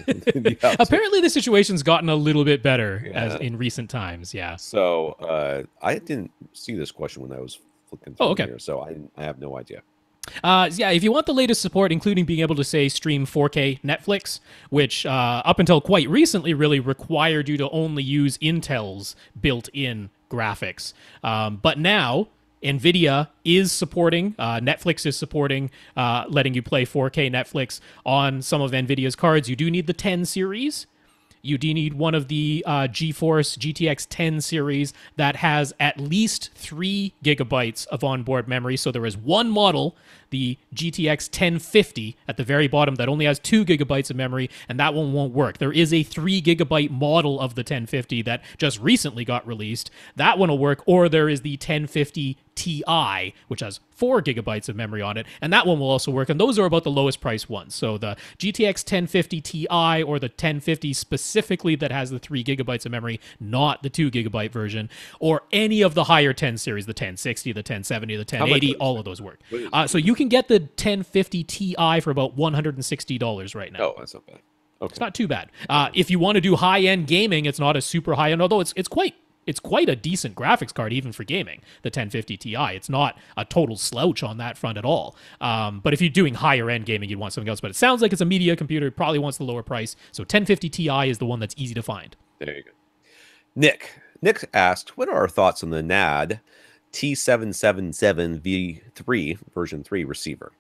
Apparently the situation's gotten a little bit better as in recent times. Yeah. So I didn't see this question when I was flipping through here, so I have no idea. If you want the latest support, including being able to, say, stream 4K Netflix, which up until quite recently really required you to only use Intel's built-in graphics. But now, NVIDIA is supporting, Netflix is supporting letting you play 4K Netflix on some of NVIDIA's cards. You do need the 10 series. You do need one of the GeForce GTX 10 series that has at least 3 gigabytes of onboard memory. So there is one model, the GTX 1050 at the very bottom, that only has 2 gigabytes of memory, and that one won't work. There is a 3 gigabyte model of the 1050 that just recently got released. That one will work. Or there is the 1050 Ti, which has 4 gigabytes of memory on it, and that one will also work. And those are about the lowest price ones. So the GTX 1050 Ti, or the 1050 specifically that has the 3 gigabytes of memory, not the 2 gigabyte version, or any of the higher 10 series, the 1060, the 1070, the 1080, all of those work. So you can get the 1050 Ti for about $160 right now. Oh, that's not bad. Okay. It's not too bad. If you want to do high-end gaming, it's not a super high-end, although it's quite a decent graphics card even for gaming, the 1050 Ti. It's not a total slouch on that front at all. But if you're doing higher end gaming, you'd want something else. But it sounds like it's a media computer. It probably wants the lower price. So 1050 Ti is the one that's easy to find. There you go. Nick asked, what are our thoughts on the NAD T777V3 version 3 receiver?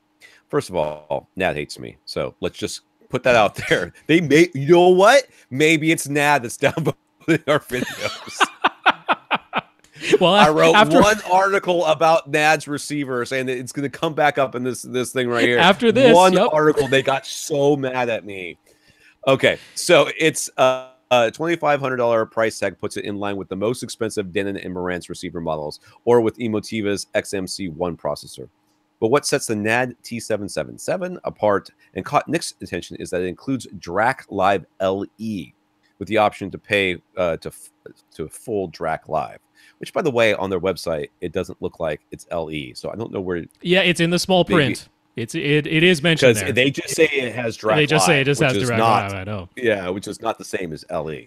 First of all, NAD hates me. So let's just put that out there. You know what? Maybe it's NAD that's down below our videos. Well, I wrote one article about NAD's receiver saying that it's going to come back up in this thing right here. After this, article, they got so mad at me. Okay, so it's a $2,500 price tag puts it in line with the most expensive Denon and Marantz receiver models, or with Emotiva's XMC1 processor. But what sets the NAD T777 apart and caught Nick's attention is that it includes DRAC Live LE, with the option to pay to full DRAC Live. Which, by the way, on their website, it doesn't look like it's LE. So I don't know where. Yeah, it's in the small print. It is mentioned there. They just say it has DRAC. They just Live, say it just has DRAC Live. I know. Yeah, which is not the same as LE.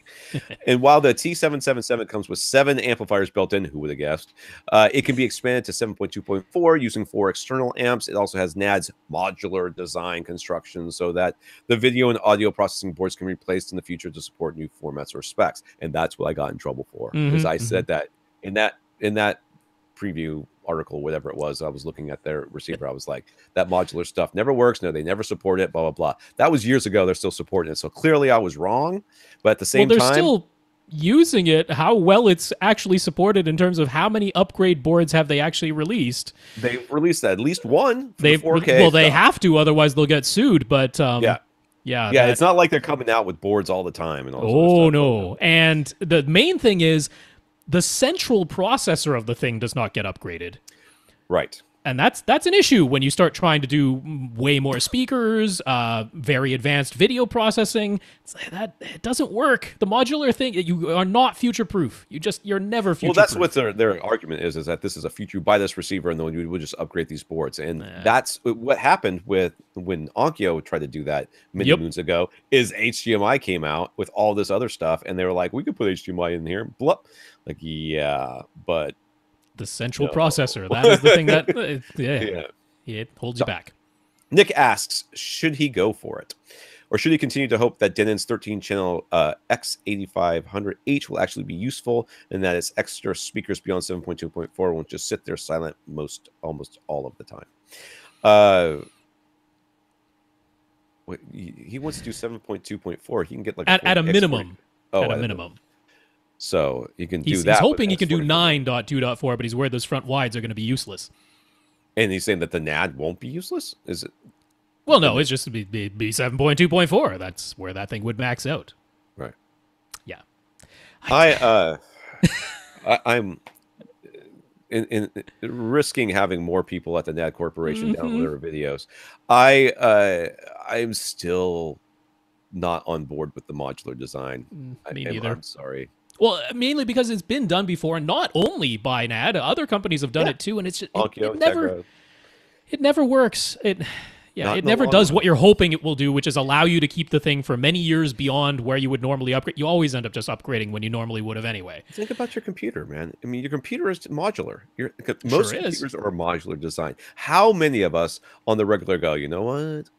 And while the T777 comes with 7 amplifiers built in, who would have guessed? It can be expanded to 7.2.4 using 4 external amps. It also has NAD's modular design construction so that the video and audio processing boards can be replaced in the future to support new formats or specs. And that's what I got in trouble for, because I said that in that preview article, whatever it was, I was looking at their receiver. I was like, that modular stuff never works. No, they never support it, blah, blah, blah. That was years ago. They're still supporting it. So clearly I was wrong. But at the same time, they're still using it. How well it's actually supported in terms of how many upgrade boards have they actually released? They've released at least one for 4K. Well, they have to, otherwise they'll get sued. But yeah, it's not like they're coming out with boards all the time. And all no. And the main thing is, the central processor of the thing does not get upgraded. Right. And that's an issue when you start trying to do way more speakers, very advanced video processing. It doesn't work. The modular thing, you are not future proof. You're never future proof. Well, that's what their argument is that this is a future. You buy this receiver and then you would just upgrade these boards. And that's what happened with when Onkyo tried to do that many moons ago. Is HDMI came out with all this other stuff, and they were like, we could put HDMI in here. Blup. Like, yeah, but the central processor, that is the thing that it holds you back. Nick asks, should he go for it? Or should he continue to hope that Denon's 13-channel X8500H will actually be useful and that its extra speakers beyond 7.2.4 won't just sit there silent almost all of the time? He wants to do 7.2.4. He can get like at a minimum. At a minimum. So you can do that. He's hoping he can do 9.2.4, but he's worried those front wides are going to be useless. And he's saying that the NAD won't be useless? Is it? Well, no, it's just be 7.2.4. That's where that thing would max out. Right. Yeah. I'm in risking having more people at the NAD Corporation download our videos. I'm still not on board with the modular design. Me neither. I'm sorry. Well, mainly because it's been done before, and not only by NAD, other companies have done it too, and it's just, it never works. It never does what you're hoping it will do, which is allow you to keep the thing for many years beyond where you would normally upgrade. You always end up just upgrading when you normally would have anyway. Think about your computer, man. I mean, your computer is modular. Most computers are modular design. How many of us on the regular go, you know what?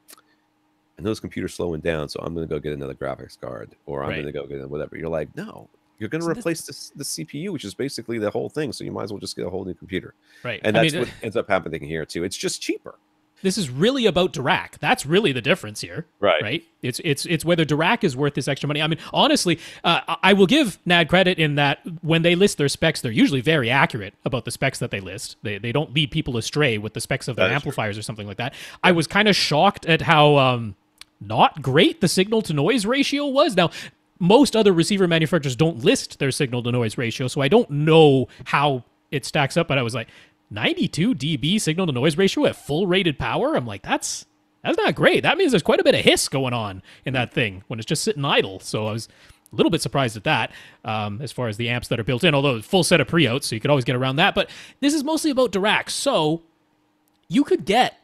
I know this computer's slowing down, so I'm going to go get another graphics card, or I'm going to go get whatever. You're like, no. You're going to replace the CPU, which is basically the whole thing. So you might as well just get a whole new computer. Right. And that's what ends up happening here, too. It's just cheaper. This is really about Dirac. That's really the difference here. Right. It's whether Dirac is worth this extra money. I mean, honestly, I will give NAD credit in that when they list their specs, they're usually very accurate about the specs that they list. They don't lead people astray with the specs of their amplifiers or something like that. I was kind of shocked at how not great the signal-to-noise ratio was. Now, most other receiver manufacturers don't list their signal-to-noise ratio, so I don't know how it stacks up, but I was like, 92 dB signal-to-noise ratio at full rated power? I'm like, that's not great. That means there's quite a bit of hiss going on in that thing when it's just sitting idle, so I was a little bit surprised at that as far as the amps that are built in, although full set of pre-outs, so you could always get around that, but this is mostly about Dirac, so you could get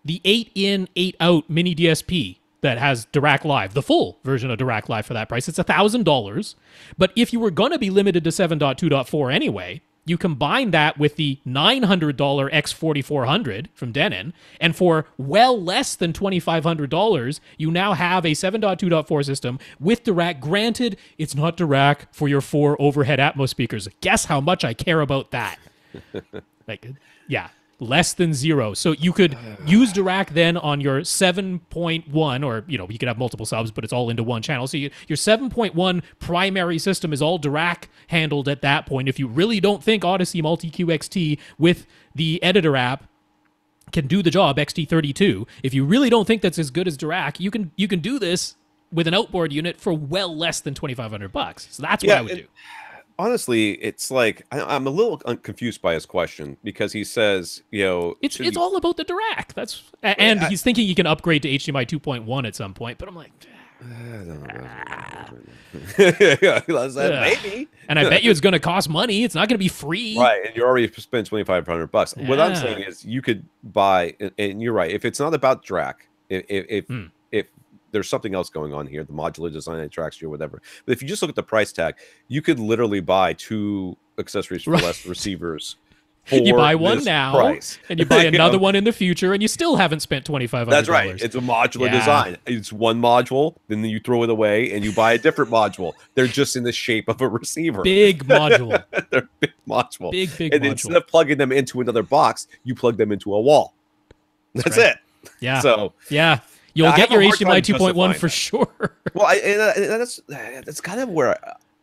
the 8-in, 8-out mini DSP that has Dirac Live, the full version of Dirac Live for that price. It's $1,000. But if you were going to be limited to 7.2.4 anyway, you combine that with the $900 X4400 from Denon, and for well less than $2,500, you now have a 7.2.4 system with Dirac. Granted, it's not Dirac for your 4 overhead Atmos speakers. Guess how much I care about that. Less than 0. So you could use Dirac then on your 7.1, or, you could have multiple subs, but it's all into one channel. So your 7.1 primary system is all Dirac handled at that point. If you really don't think Odyssey Multi-QXT with the editor app can do the job, XT32, if you really don't think that's as good as Dirac, you can do this with an outboard unit for well less than $2,500. So that's what I would do. Honestly, it's like I'm a little confused by his question because he says, it's all about the Dirac. And he's thinking he can upgrade to HDMI 2.1 at some point. But I'm like, maybe. And I bet you it's going to cost money. It's not going to be free, right? And you're already spent $2,500. What I'm saying is, you could buy, and you're right. If it's not about Dirac, if there's something else going on here, the modular design attracts you or whatever. But if you just look at the price tag, you could literally buy 2 accessories for less receivers. You buy one now, price. And you buy another one in the future, and you still haven't spent $2,500. That's right. It's a modular design. It's one module, then you throw it away, and you buy a different module. They're just in the shape of a receiver. Big module. They're big module. Big and module. Instead of plugging them into another box, you plug them into a wall. That's it. Yeah. So you'll get your HDMI 2.1 for sure. Well, that's kind of where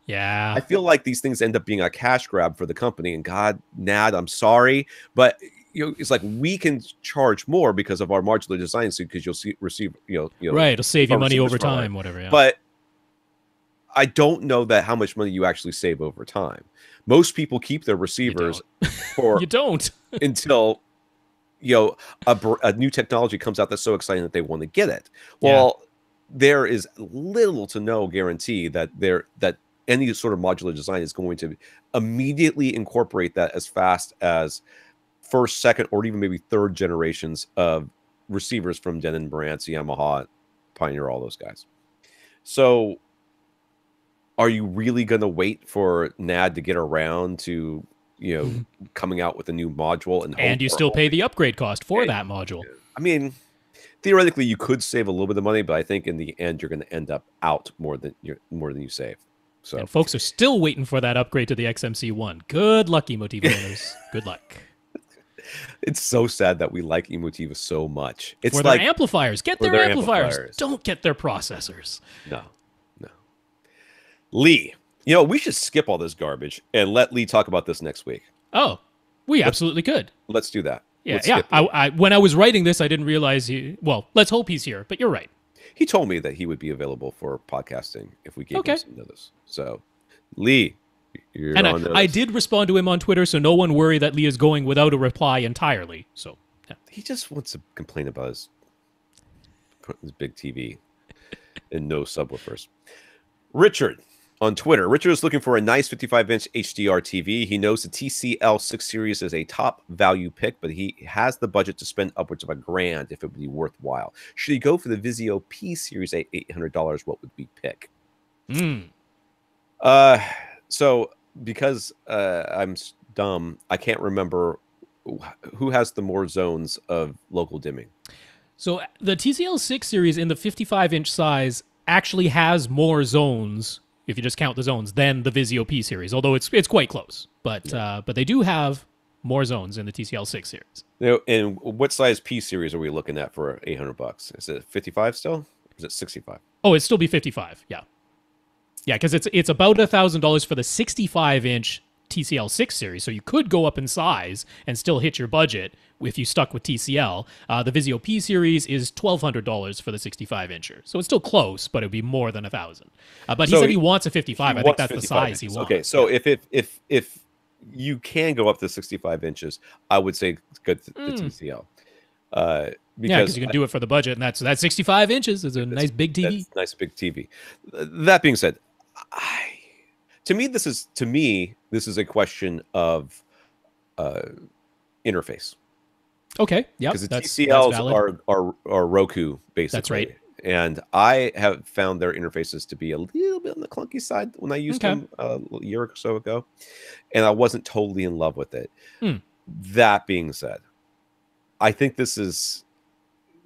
I feel like these things end up being a cash grab for the company. And God, NAD, I'm sorry, but it's like we can charge more because of our modular design, because you'll receive right. It'll save you money over time, whatever. Yeah. But I don't know that how much money you actually save over time. Most people keep their receivers you don't until a new technology comes out that's so exciting that they want to get it. Well, there is little to no guarantee that any sort of modular design is going to immediately incorporate that as fast as first, second, or even maybe third generations of receivers from Denon, Marantz, Yamaha, Pioneer, all those guys. So are you really going to wait for NAD to get around to, coming out with a new module? And you still pay the upgrade cost for that module. I mean, theoretically, you could save a little bit of money, but I think in the end, you're going to end up out more than you save. So, and folks are still waiting for that upgrade to the XMC1. Good luck, Emotiva owners. Good luck. It's so sad that we like Emotiva so much. It's for their amplifiers. Get their amplifiers. Don't get their processors. No. Lee, we should skip all this garbage and let Lee talk about this next week. Oh, we absolutely could. Let's do that. Yeah. When I was writing this, I didn't realize let's hope he's here, but you're right. He told me that he would be available for podcasting if we gave him some notice. So, Lee, you're on notice. I did respond to him on Twitter, so no one worry that Lee is going without a reply entirely. So, he just wants to complain about his big TV and no subwoofers. Richard on Twitter. Richard is looking for a nice 55-inch HDR TV. He knows the TCL 6 Series is a top value pick, but he has the budget to spend upwards of $1,000 if it would be worthwhile. Should he go for the Vizio P Series at $800? What would we pick? So because I'm dumb, I can't remember who has the more zones of local dimming. So the TCL 6 Series in the 55-inch size actually has more zones, if you just count the zones, than the Vizio P Series, although it's quite close. But they do have more zones in the TCL 6 Series. And what size P Series are we looking at for $800? Is it 55 still? Or is it 65? Oh, it'd still be 55. Yeah, because it's about $1,000 for the 65-inch TCL 6 Series, so you could go up in size and still hit your budget if you stuck with TCL. The Vizio P Series is $1,200 for the 65-incher, so it's still close, but it would be more than $1,000. But he said he wants a 55. I think that's the size he wants. Okay, so if you can go up to 65 inches, I would say go to the TCL. Because you can do it for the budget, and that's 65 inches is a nice big TV. That's nice big TV. That being said, to me, this is a question of interface. Okay, yeah, because the TCLs are Roku basically. That's right. And I have found their interfaces to be a little bit on the clunky side when I used them a year or so ago, and I wasn't totally in love with it. That being said, I think this is.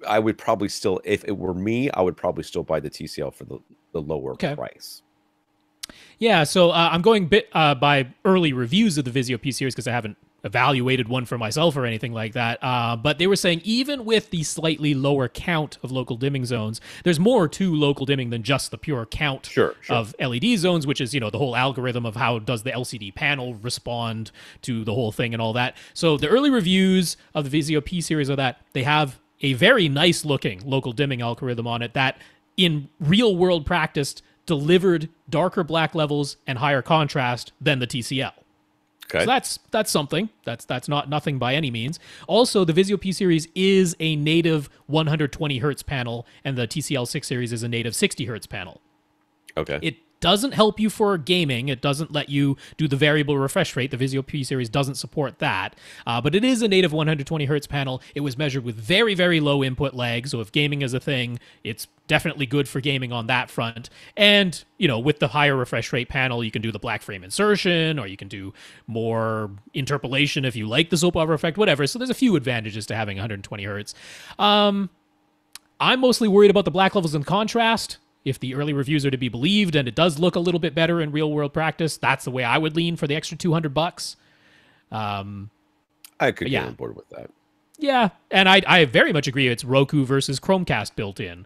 I would probably still, if it were me, I would probably still buy the TCL for the lower price. Yeah, so I'm going by early reviews of the Vizio P Series because I haven't evaluated one for myself or anything like that. But they were saying even with the slightly lower count of local dimming zones, there's more to local dimming than just the pure count of LED zones, which is, the whole algorithm of how does the LCD panel respond to the whole thing and all that. So the early reviews of the Vizio P Series are that they have a very nice looking local dimming algorithm on it that in real world practice delivered darker black levels and higher contrast than the TCL. Okay. So that's something. That's not nothing by any means. Also, the Vizio P Series is a native 120 hertz panel, and the TCL 6 Series is a native 60 hertz panel. Okay. It doesn't help you for gaming. It doesn't let you do the variable refresh rate. The Vizio P Series doesn't support that. But it is a native 120 hertz panel. It was measured with very, very low input lag. So if gaming is a thing, it's definitely good for gaming on that front. And, with the higher refresh rate panel, you can do the black frame insertion, or you can do more interpolation if you like the soap opera effect, whatever. So there's a few advantages to having 120 hertz. I'm mostly worried about the black levels and contrast. If the early reviews are to be believed, and it does look a little bit better in real world practice, that's the way I would lean for the extra $200. I could get on board with that. Yeah, and I very much agree. It's Roku versus Chromecast built in.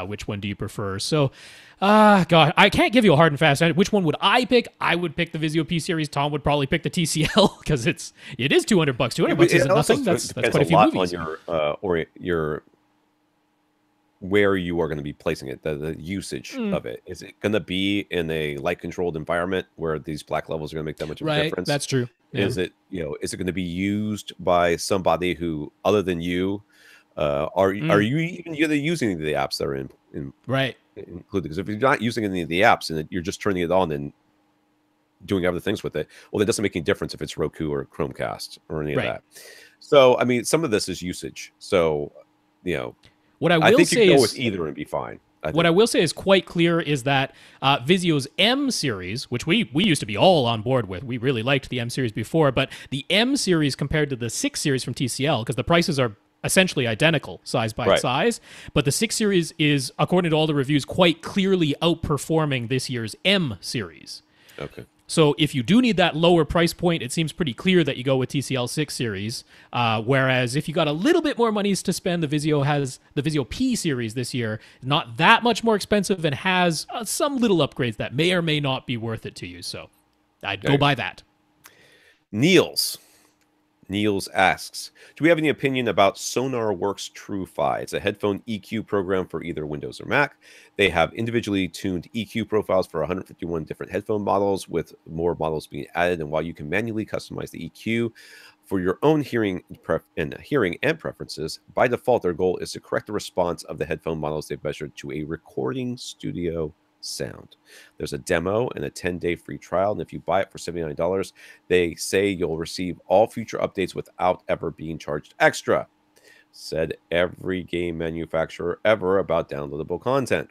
Which one do you prefer? So, God, I can't give you a hard and fast answer. Which one would I pick? I would pick the Vizio P Series. Tom would probably pick the TCL because it is $200. $200 isn't nothing. That's quite a few movies. On your where you are going to be placing it, the usage of it. Is it going to be in a light controlled environment where these black levels are going to make that much of a difference? That's true. Yeah. Is it, is it going to be used by somebody who, other than you, are you even using the apps that are in Right. included? Because if you're not using any of the apps and you're just turning it on and doing other things with it, well, it doesn't make any difference if it's Roku or Chromecast or any of that. So, I mean, some of this is usage. So, what I think say you can go is, with either and be fine. What I will say is quite clear is that Vizio's M series, which we used to be all on board with, we really liked the M series before, but the M series compared to the 6 series from TCL, because the prices are essentially identical size by size, but the 6 series is, according to all the reviews, quite clearly outperforming this year's M series. Okay. So if you do need that lower price point, it seems pretty clear that you go with TCL 6 series. Whereas if you got a little bit more money to spend, the Vizio has the Vizio P series this year, not that much more expensive, and has some little upgrades that may or may not be worth it to you. So I'd go buy that. Niels asks, do we have any opinion about SonarWorks TrueFi? It's a headphone EQ program for either Windows or Mac. They have individually tuned EQ profiles for 151 different headphone models, with more models being added. And while you can manually customize the EQ for your own hearing and preferences, by default, their goal is to correct the response of the headphone models they've measured to a recording studio sound. There's a demo and a 10-day free trial, and if you buy it for $79, they say you'll receive all future updates without ever being charged extra. Said every game manufacturer ever about downloadable content.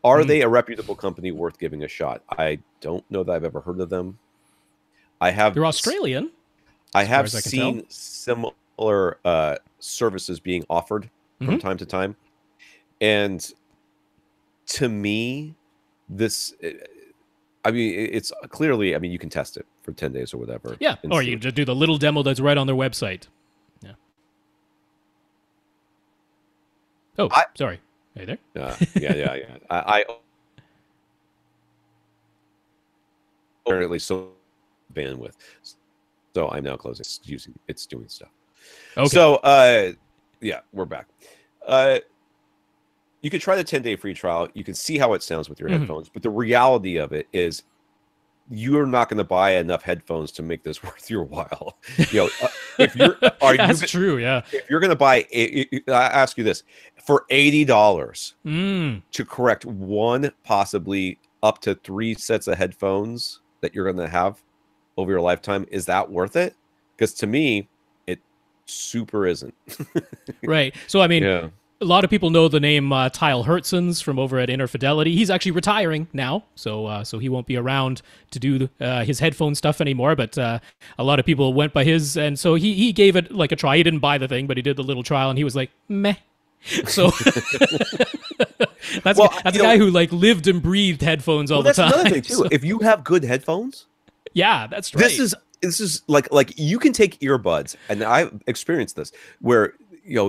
Are they a reputable company worth giving a shot? I don't know that I've ever heard of them. They're Australian. I have seen similar services being offered from time to time, and to me, it's clearly, you can test it for 10 days or whatever. Yeah. Or you can just do the little demo that's right on their website. Yeah. Oh, sorry. Are you there? Yeah. I apparently so bandwidth. So I'm now closing. It's doing stuff. Okay. So, we're back. You can try the 10-day free trial. You can see how it sounds with your headphones. But the reality of it is you're not going to buy enough headphones to make this worth your while. If you're, that's true. Yeah. If you're going to buy, I ask you this, for $80 to correct one, possibly up to 3 sets of headphones that you're going to have over your lifetime, is that worth it? Because to me, it super isn't. Right. So, a lot of people know the name Tyle Hertzens from over at Inner Fidelity. He's actually retiring now, so he won't be around to do his headphone stuff anymore. But a lot of people went by his, and so he gave it like a try. He didn't buy the thing, but he did the little trial, and he was like, meh. So that's a guy who like lived and breathed headphones all the time. That's another thing too. So, if you have good headphones, yeah, that's right. This is like you can take earbuds, and I've experienced this where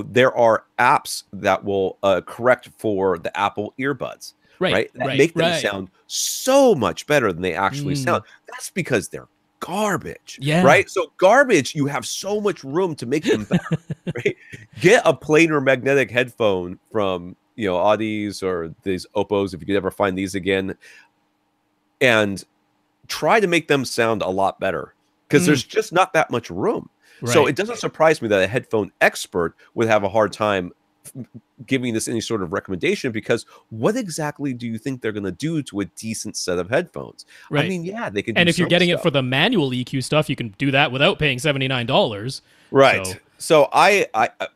there are apps that will correct for the Apple earbuds, right? That make them sound so much better than they actually sound. That's because they're garbage, right? So garbage, you have so much room to make them better, right? Get a planar magnetic headphone from Audis or these Oppos, if you could ever find these again, and try to make them sound a lot better, because there's just not that much room. Right. So it doesn't surprise me that a headphone expert would have a hard time giving this any sort of recommendation, because what exactly do you think they're going to do to a decent set of headphones? Right. They can. And if you're getting it for the manual EQ stuff, you can do that without paying $79. Right. So I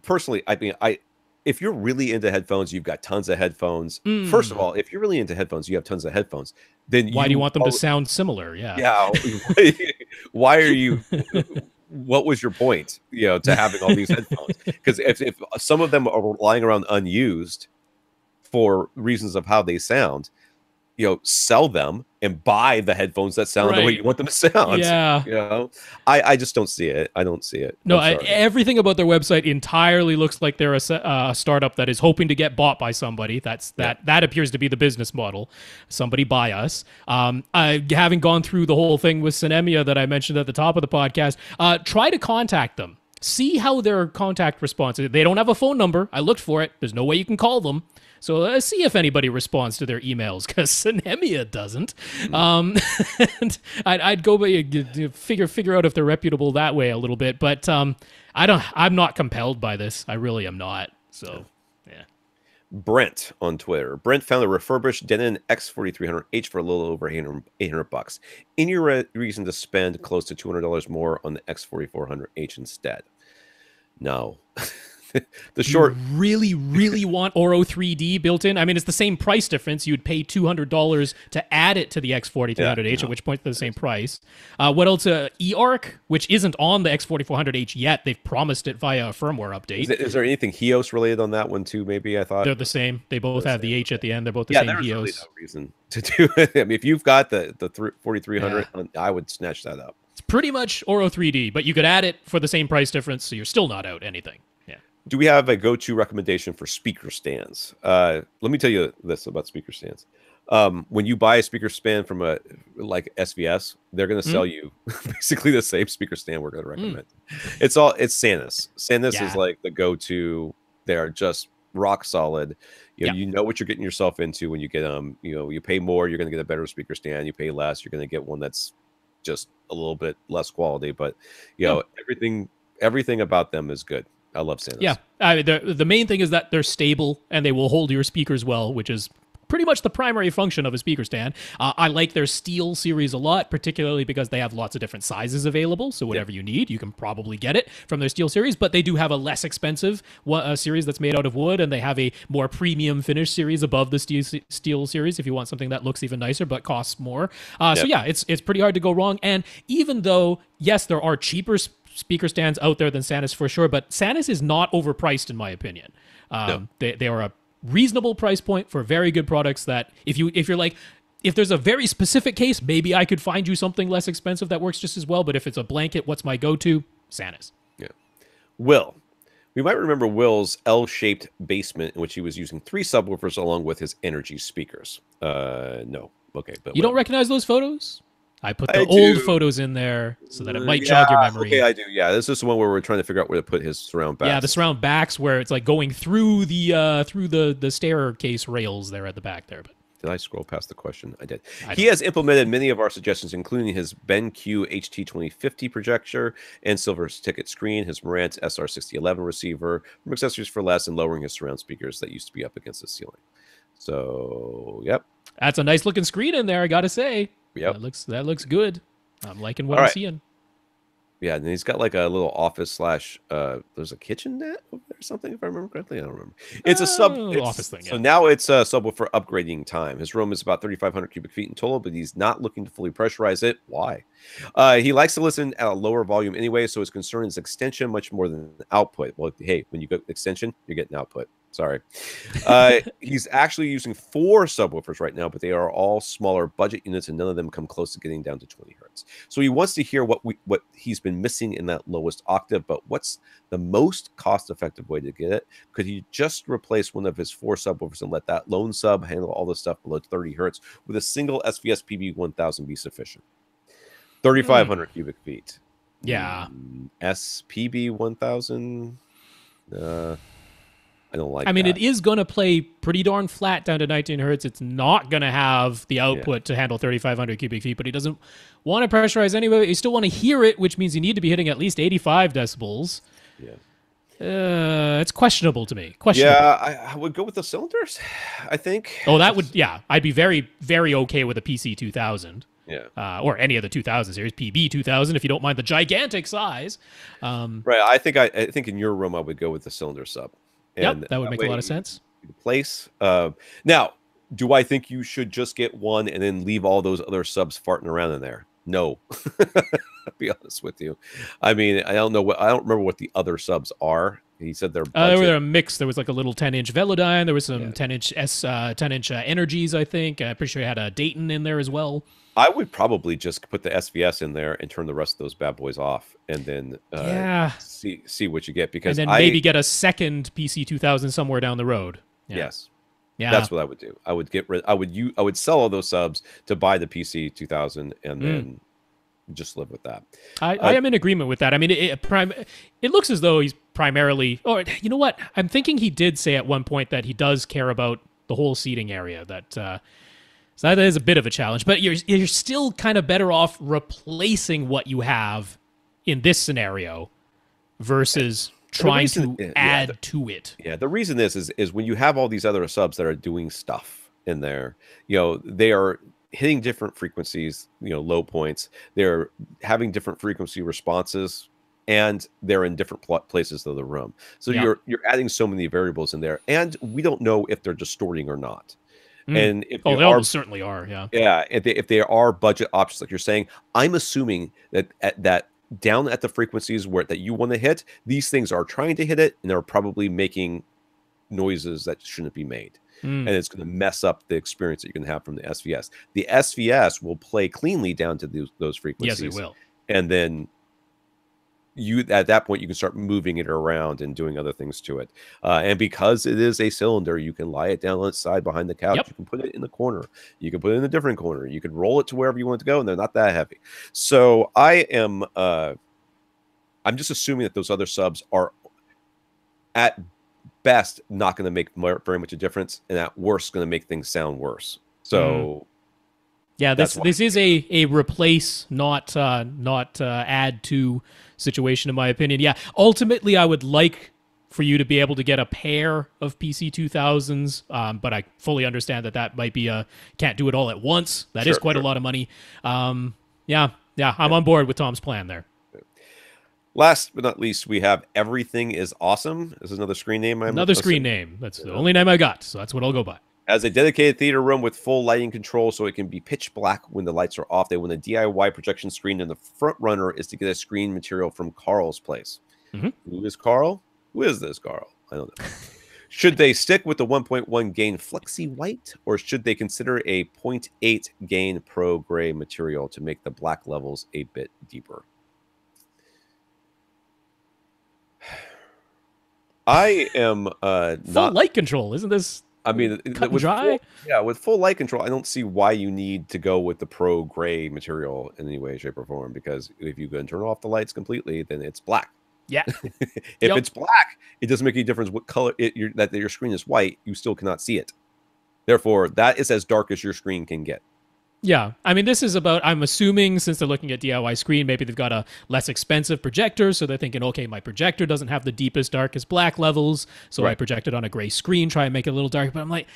personally, if you're really into headphones, you've got tons of headphones. First of all, if you're really into headphones, you have tons of heheadphones. Then why do you want them to sound similar? Yeah. Yeah. Why are you? What was your point, to having all these headphones? Because if some of them are lying around unused for reasons of how they sound, sell them and buy the headphones that sound the way you want them to sound. Yeah. I just don't see it. I don't see it. No, everything about their website entirely looks like they're a startup that is hoping to get bought by somebody. That appears to be the business model. Somebody buy us. Having gone through the whole thing with Synemia that I mentioned at the top of the podcast, try to contact them. See how their contact response is. They don't have a phone number. I looked for it. There's no way you can call them. So see if anybody responds to their emails, because Synemia doesn't. And I'd go figure out if they're reputable that way a little bit. But I'm not compelled by this. I really am not. So yeah. Brent on Twitter. Brent found a refurbished Denon X4300H for a little over $800. Any reason to spend close to $200 more on the X4400H instead? No. The short. You really want Oro 3D built in? I mean, it's the same price difference. You'd pay $200 to add it to the X4300H, at which point they're the same price. What else? eArc, which isn't on the X4400H yet. They've promised it via a firmware update. Is there anything Helios related on that one too? Maybe I thought they're the same. They both have the H at the end. They're both the same Helios. Really no reason to do it. I mean, if you've got the 4300, I would snatch that up. It's pretty much Oro 3D, but you could add it for the same price difference, so you're still not out anything. Yeah. Do we have a go-to recommendation for speaker stands? Let me tell you this about speaker stands. When you buy a speaker stand from like SVS, they're going to sell you basically the same speaker stand we're going to recommend. It's Sanus. Sanus is like the go-to. They're just rock solid. You know what you're getting yourself into when you get them. You pay more, you're going to get a better speaker stand. You pay less, you're going to get one that's just a little bit less quality. But everything about them is good. I love Sanus. Yeah, the main thing is that they're stable and they will hold your speakers well, which is pretty much the primary function of a speaker stand. I like their steel series a lot, particularly because they have lots of different sizes available. So whatever you need, you can probably get it from their steel series. But they do have a less expensive series that's made out of wood, and they have a more premium finish series above the steel series if you want something that looks even nicer but costs more. So yeah, it's pretty hard to go wrong. And even though, yes, there are cheaper speaker stands out there than Sanus for sure, but Sanus is not overpriced in my opinion. They are a reasonable price point for very good products that if there's a very specific case, maybe I could find you something less expensive that works just as well. But if it's a blanket, what's my go-to? Sanus. Yeah. Will. We might remember Will's L-shaped basement in which he was using 3 subwoofers along with his Energy speakers. No. Okay. But you don't recognize those photos? I put the old photos in there so that it might jog your memory. Okay, I do. Yeah, this is the one where we're trying to figure out where to put his surround backs. Yeah, the surround backs where it's like going through the staircase rails there at the back there. But did I scroll past the question? I did. He has implemented many of our suggestions, including his BenQ HT2050 projector and silver ticket screen, his Marantz SR6011 receiver, from accessories for less, and lowering his surround speakers that used to be up against the ceiling. So, yep. That's a nice looking screen in there, I got to say. Yep. That looks good. I'm liking what I'm seeing. Yeah, and he's got like a little office / there's a kitchenette over there or something, if I remember correctly. I don't remember. It's a office thing. So now it's a subwoofer upgrading time. His room is about 3,500 cubic feet in total, but he's not looking to fully pressurize it. Why? He likes to listen at a lower volume anyway, so his concern is extension much more than output. Well, hey, when you get extension, you're getting output. Sorry. He's actually using 4 subwoofers right now, but they are all smaller budget units, and none of them come close to getting down to 20 hertz. So he wants to hear what he's been missing in that lowest octave, but what's the most cost-effective way to get it? Could he just replace one of his 4 subwoofers and let that lone sub handle all the stuff below 30 hertz? With a single SVS PB1000 be sufficient? 3,500 cubic feet. Yeah. SPB 1000. I don't like. I mean, it is going to play pretty darn flat down to 19 hertz. It's not going to have the output to handle 3,500 cubic feet, but he doesn't want to pressurize anyway. You still want to hear it, which means you need to be hitting at least 85 decibels. Yeah. It's questionable to me. Yeah, I would go with the cylinders, I think. Oh, that would, I'd be very, very okay with a PC 2000. Yeah. Or any of the 2000 series, PB 2000, if you don't mind the gigantic size. Right. I think in your room, I would go with the cylinder sub. And that would make a lot of sense. Place. Now, do I think you should just get one and then leave all those other subs farting around in there? No. I'll be honest with you. I mean, I don't remember what the other subs are. He said they're they were a mix. There was like a little 10-inch Velodyne. There was some 10-inch 10-inch Energies, I think. I'm pretty sure you had a Dayton in there as well. I would probably just put the SVS in there and turn the rest of those bad boys off, and then see what you get. Because and then maybe get a second PC 2000 somewhere down the road. Yeah. Yes, that's what I would do. I would get rid. I would sell all those subs to buy the PC 2000, and then just live with that. I am in agreement with that. I mean, it looks as though he's primarily, or you know what? I'm thinking he did say at one point that he does care about the whole seating area. So that is a bit of a challenge, but you're still kind of better off replacing what you have in this scenario versus trying to add to it. Yeah, the reason is when you have all these other subs that are doing stuff in there, they are hitting different frequencies, low points. They're having different frequency responses, and they're in different places of the room. So you're adding so many variables in there, and we don't know if they're distorting or not. And if they almost certainly are, yeah. If they are budget options, like you're saying, I'm assuming that down at the frequencies that you want to hit, these things are trying to hit it, and they're probably making noises that shouldn't be made. And it's going to mess up the experience that you're going to have from the SVS. The SVS will play cleanly down to those frequencies. Yes, it will. And then at that point, you can start moving it around and doing other things to it. And because it is a cylinder, you can lie it down on its side behind the couch. Yep. You can put it in the corner. You can put it in a different corner. You can roll it to wherever you want it to go, and they're not that heavy. So I'm just assuming that those other subs are at best not going to make very much a difference, and at worst going to make things sound worse. So this is a replace, not add to situation, in my opinion. Yeah, ultimately I would like for you to be able to get a pair of PC 2000s, but I fully understand that might be can't do it all at once. That is quite a lot of money. I'm on board with Tom's plan there. Last but not least, we have Everything is Awesome. This is another screen name. Another screen name. That's the only name I got, so that's what I'll go by. As a dedicated theater room with full lighting control so it can be pitch black when the lights are off, they want a DIY projection screen, and the front runner is to get a screen material from Carl's place. Mm-hmm. Who is Carl? Who is this Carl? I don't know. Should they stick with the 1.1 gain Flexi White, or should they consider a 0.8 gain Pro Gray material to make the black levels a bit deeper? I am full light control. Isn't this? I mean, with full light control, I don't see why you need to go with the Pro Gray material in any way, shape, or form. Because if you go and turn off the lights completely, then it's black. Yeah. If it's black, it doesn't make any difference what color that your screen is white. You still cannot see it. Therefore, that is as dark as your screen can get. Yeah, I mean, this is about, I'm assuming, since they're looking at DIY screen, maybe they've got a less expensive projector, so they're thinking, okay, my projector doesn't have the deepest, darkest black levels, so I project it on a gray screen, try and make it a little dark, but I'm like,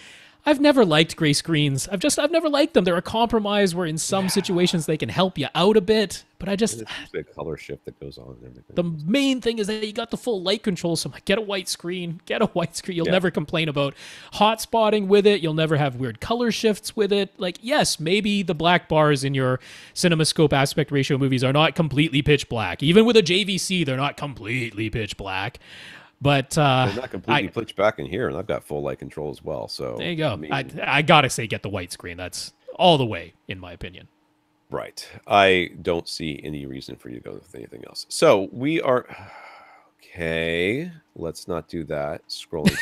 I've never liked gray screens. I've never liked them. They're a compromise where in some situations they can help you out a bit, but it's a color shift that goes on and everything. The main thing is that you got the full light control, so I'm like, get a white screen. You'll never complain about hot spotting with it. You'll never have weird color shifts with it. Like, yes, maybe the black bars in your CinemaScope aspect ratio movies are not completely pitch black. Even with a JVC, they're not completely pitch black. But they're not completely pitch black in here, and I've got full light control as well. So there you go. I gotta say, get the white screen. That's all the way, in my opinion. Right. I don't see any reason for you to go with anything else. So we are okay. Let's not do that. Scrolling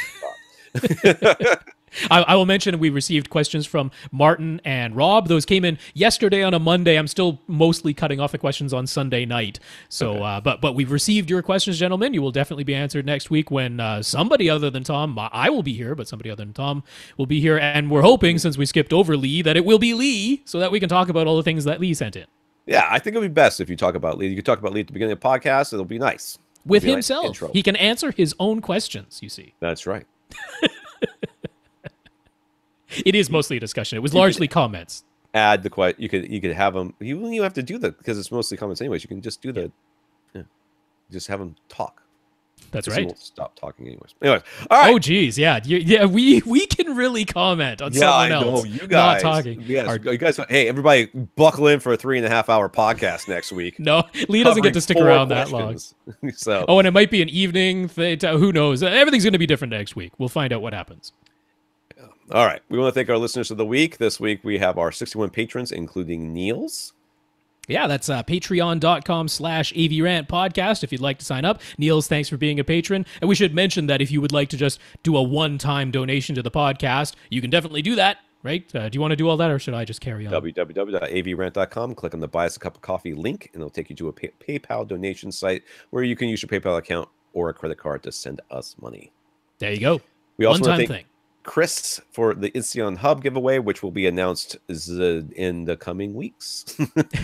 to the top. I will mention we received questions from Martin and Rob. Those came in yesterday on a Monday. I'm still mostly cutting off the questions on Sunday night. So, okay. But we've received your questions, gentlemen. You will definitely be answered next week when somebody other than Tom, I will be here, but somebody other than Tom will be here. And we're hoping, since we skipped over Lee, that it will be Lee so that we can talk about all the things that Lee sent in. Yeah, I think it'll be best if you talk about Lee. You can talk about Lee at the beginning of the podcast. It'll be nice. With himself. Nice. He can answer his own questions, you see. That's right. It is mostly a discussion. It was largely comments. Add the question. You could have them. You don't even have to do that because it's mostly comments anyways. You can just do just have them talk. That's right. He won't stop talking anyways. Anyways, all right. Oh geez, yeah. We can really comment on someone else. You guys, not talking. You guys. Hey, everybody, buckle in for a 3.5 hour podcast next week. No, Lee doesn't get to stick around that long. So. Oh, and it might be an evening thing. Who knows? Everything's going to be different next week. We'll find out what happens. All right. We want to thank our listeners of the week. This week we have our 61 patrons, including Niels. Yeah, that's patreon.com/AVRant podcast if you'd like to sign up. Niels, thanks for being a patron. And we should mention that if you would like to just do a one-time donation to the podcast, you can definitely do that right? Do you want to do all that, or should I just carry on? www.avrant.com. Click on the Buy Us a Cup of Coffee link, and it'll take you to a PayPal donation site where you can use your PayPal account or a credit card to send us money. There you go. We also want to thank Chris for the Insteon Hub giveaway, which will be announced in the coming weeks.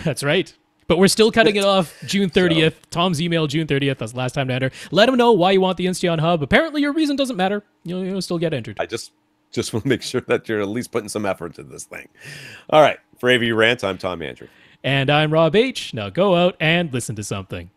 That's right. But we're still cutting it off June 30th. So, Tom's email, June 30th. That's the last time to enter. Let him know why you want the Insteon Hub. Apparently, your reason doesn't matter. You'll still get entered. I just want to make sure that you're at least putting some effort into this thing. All right. For AV Rant, I'm Tom Andry. And I'm Rob H. Now go out and listen to something.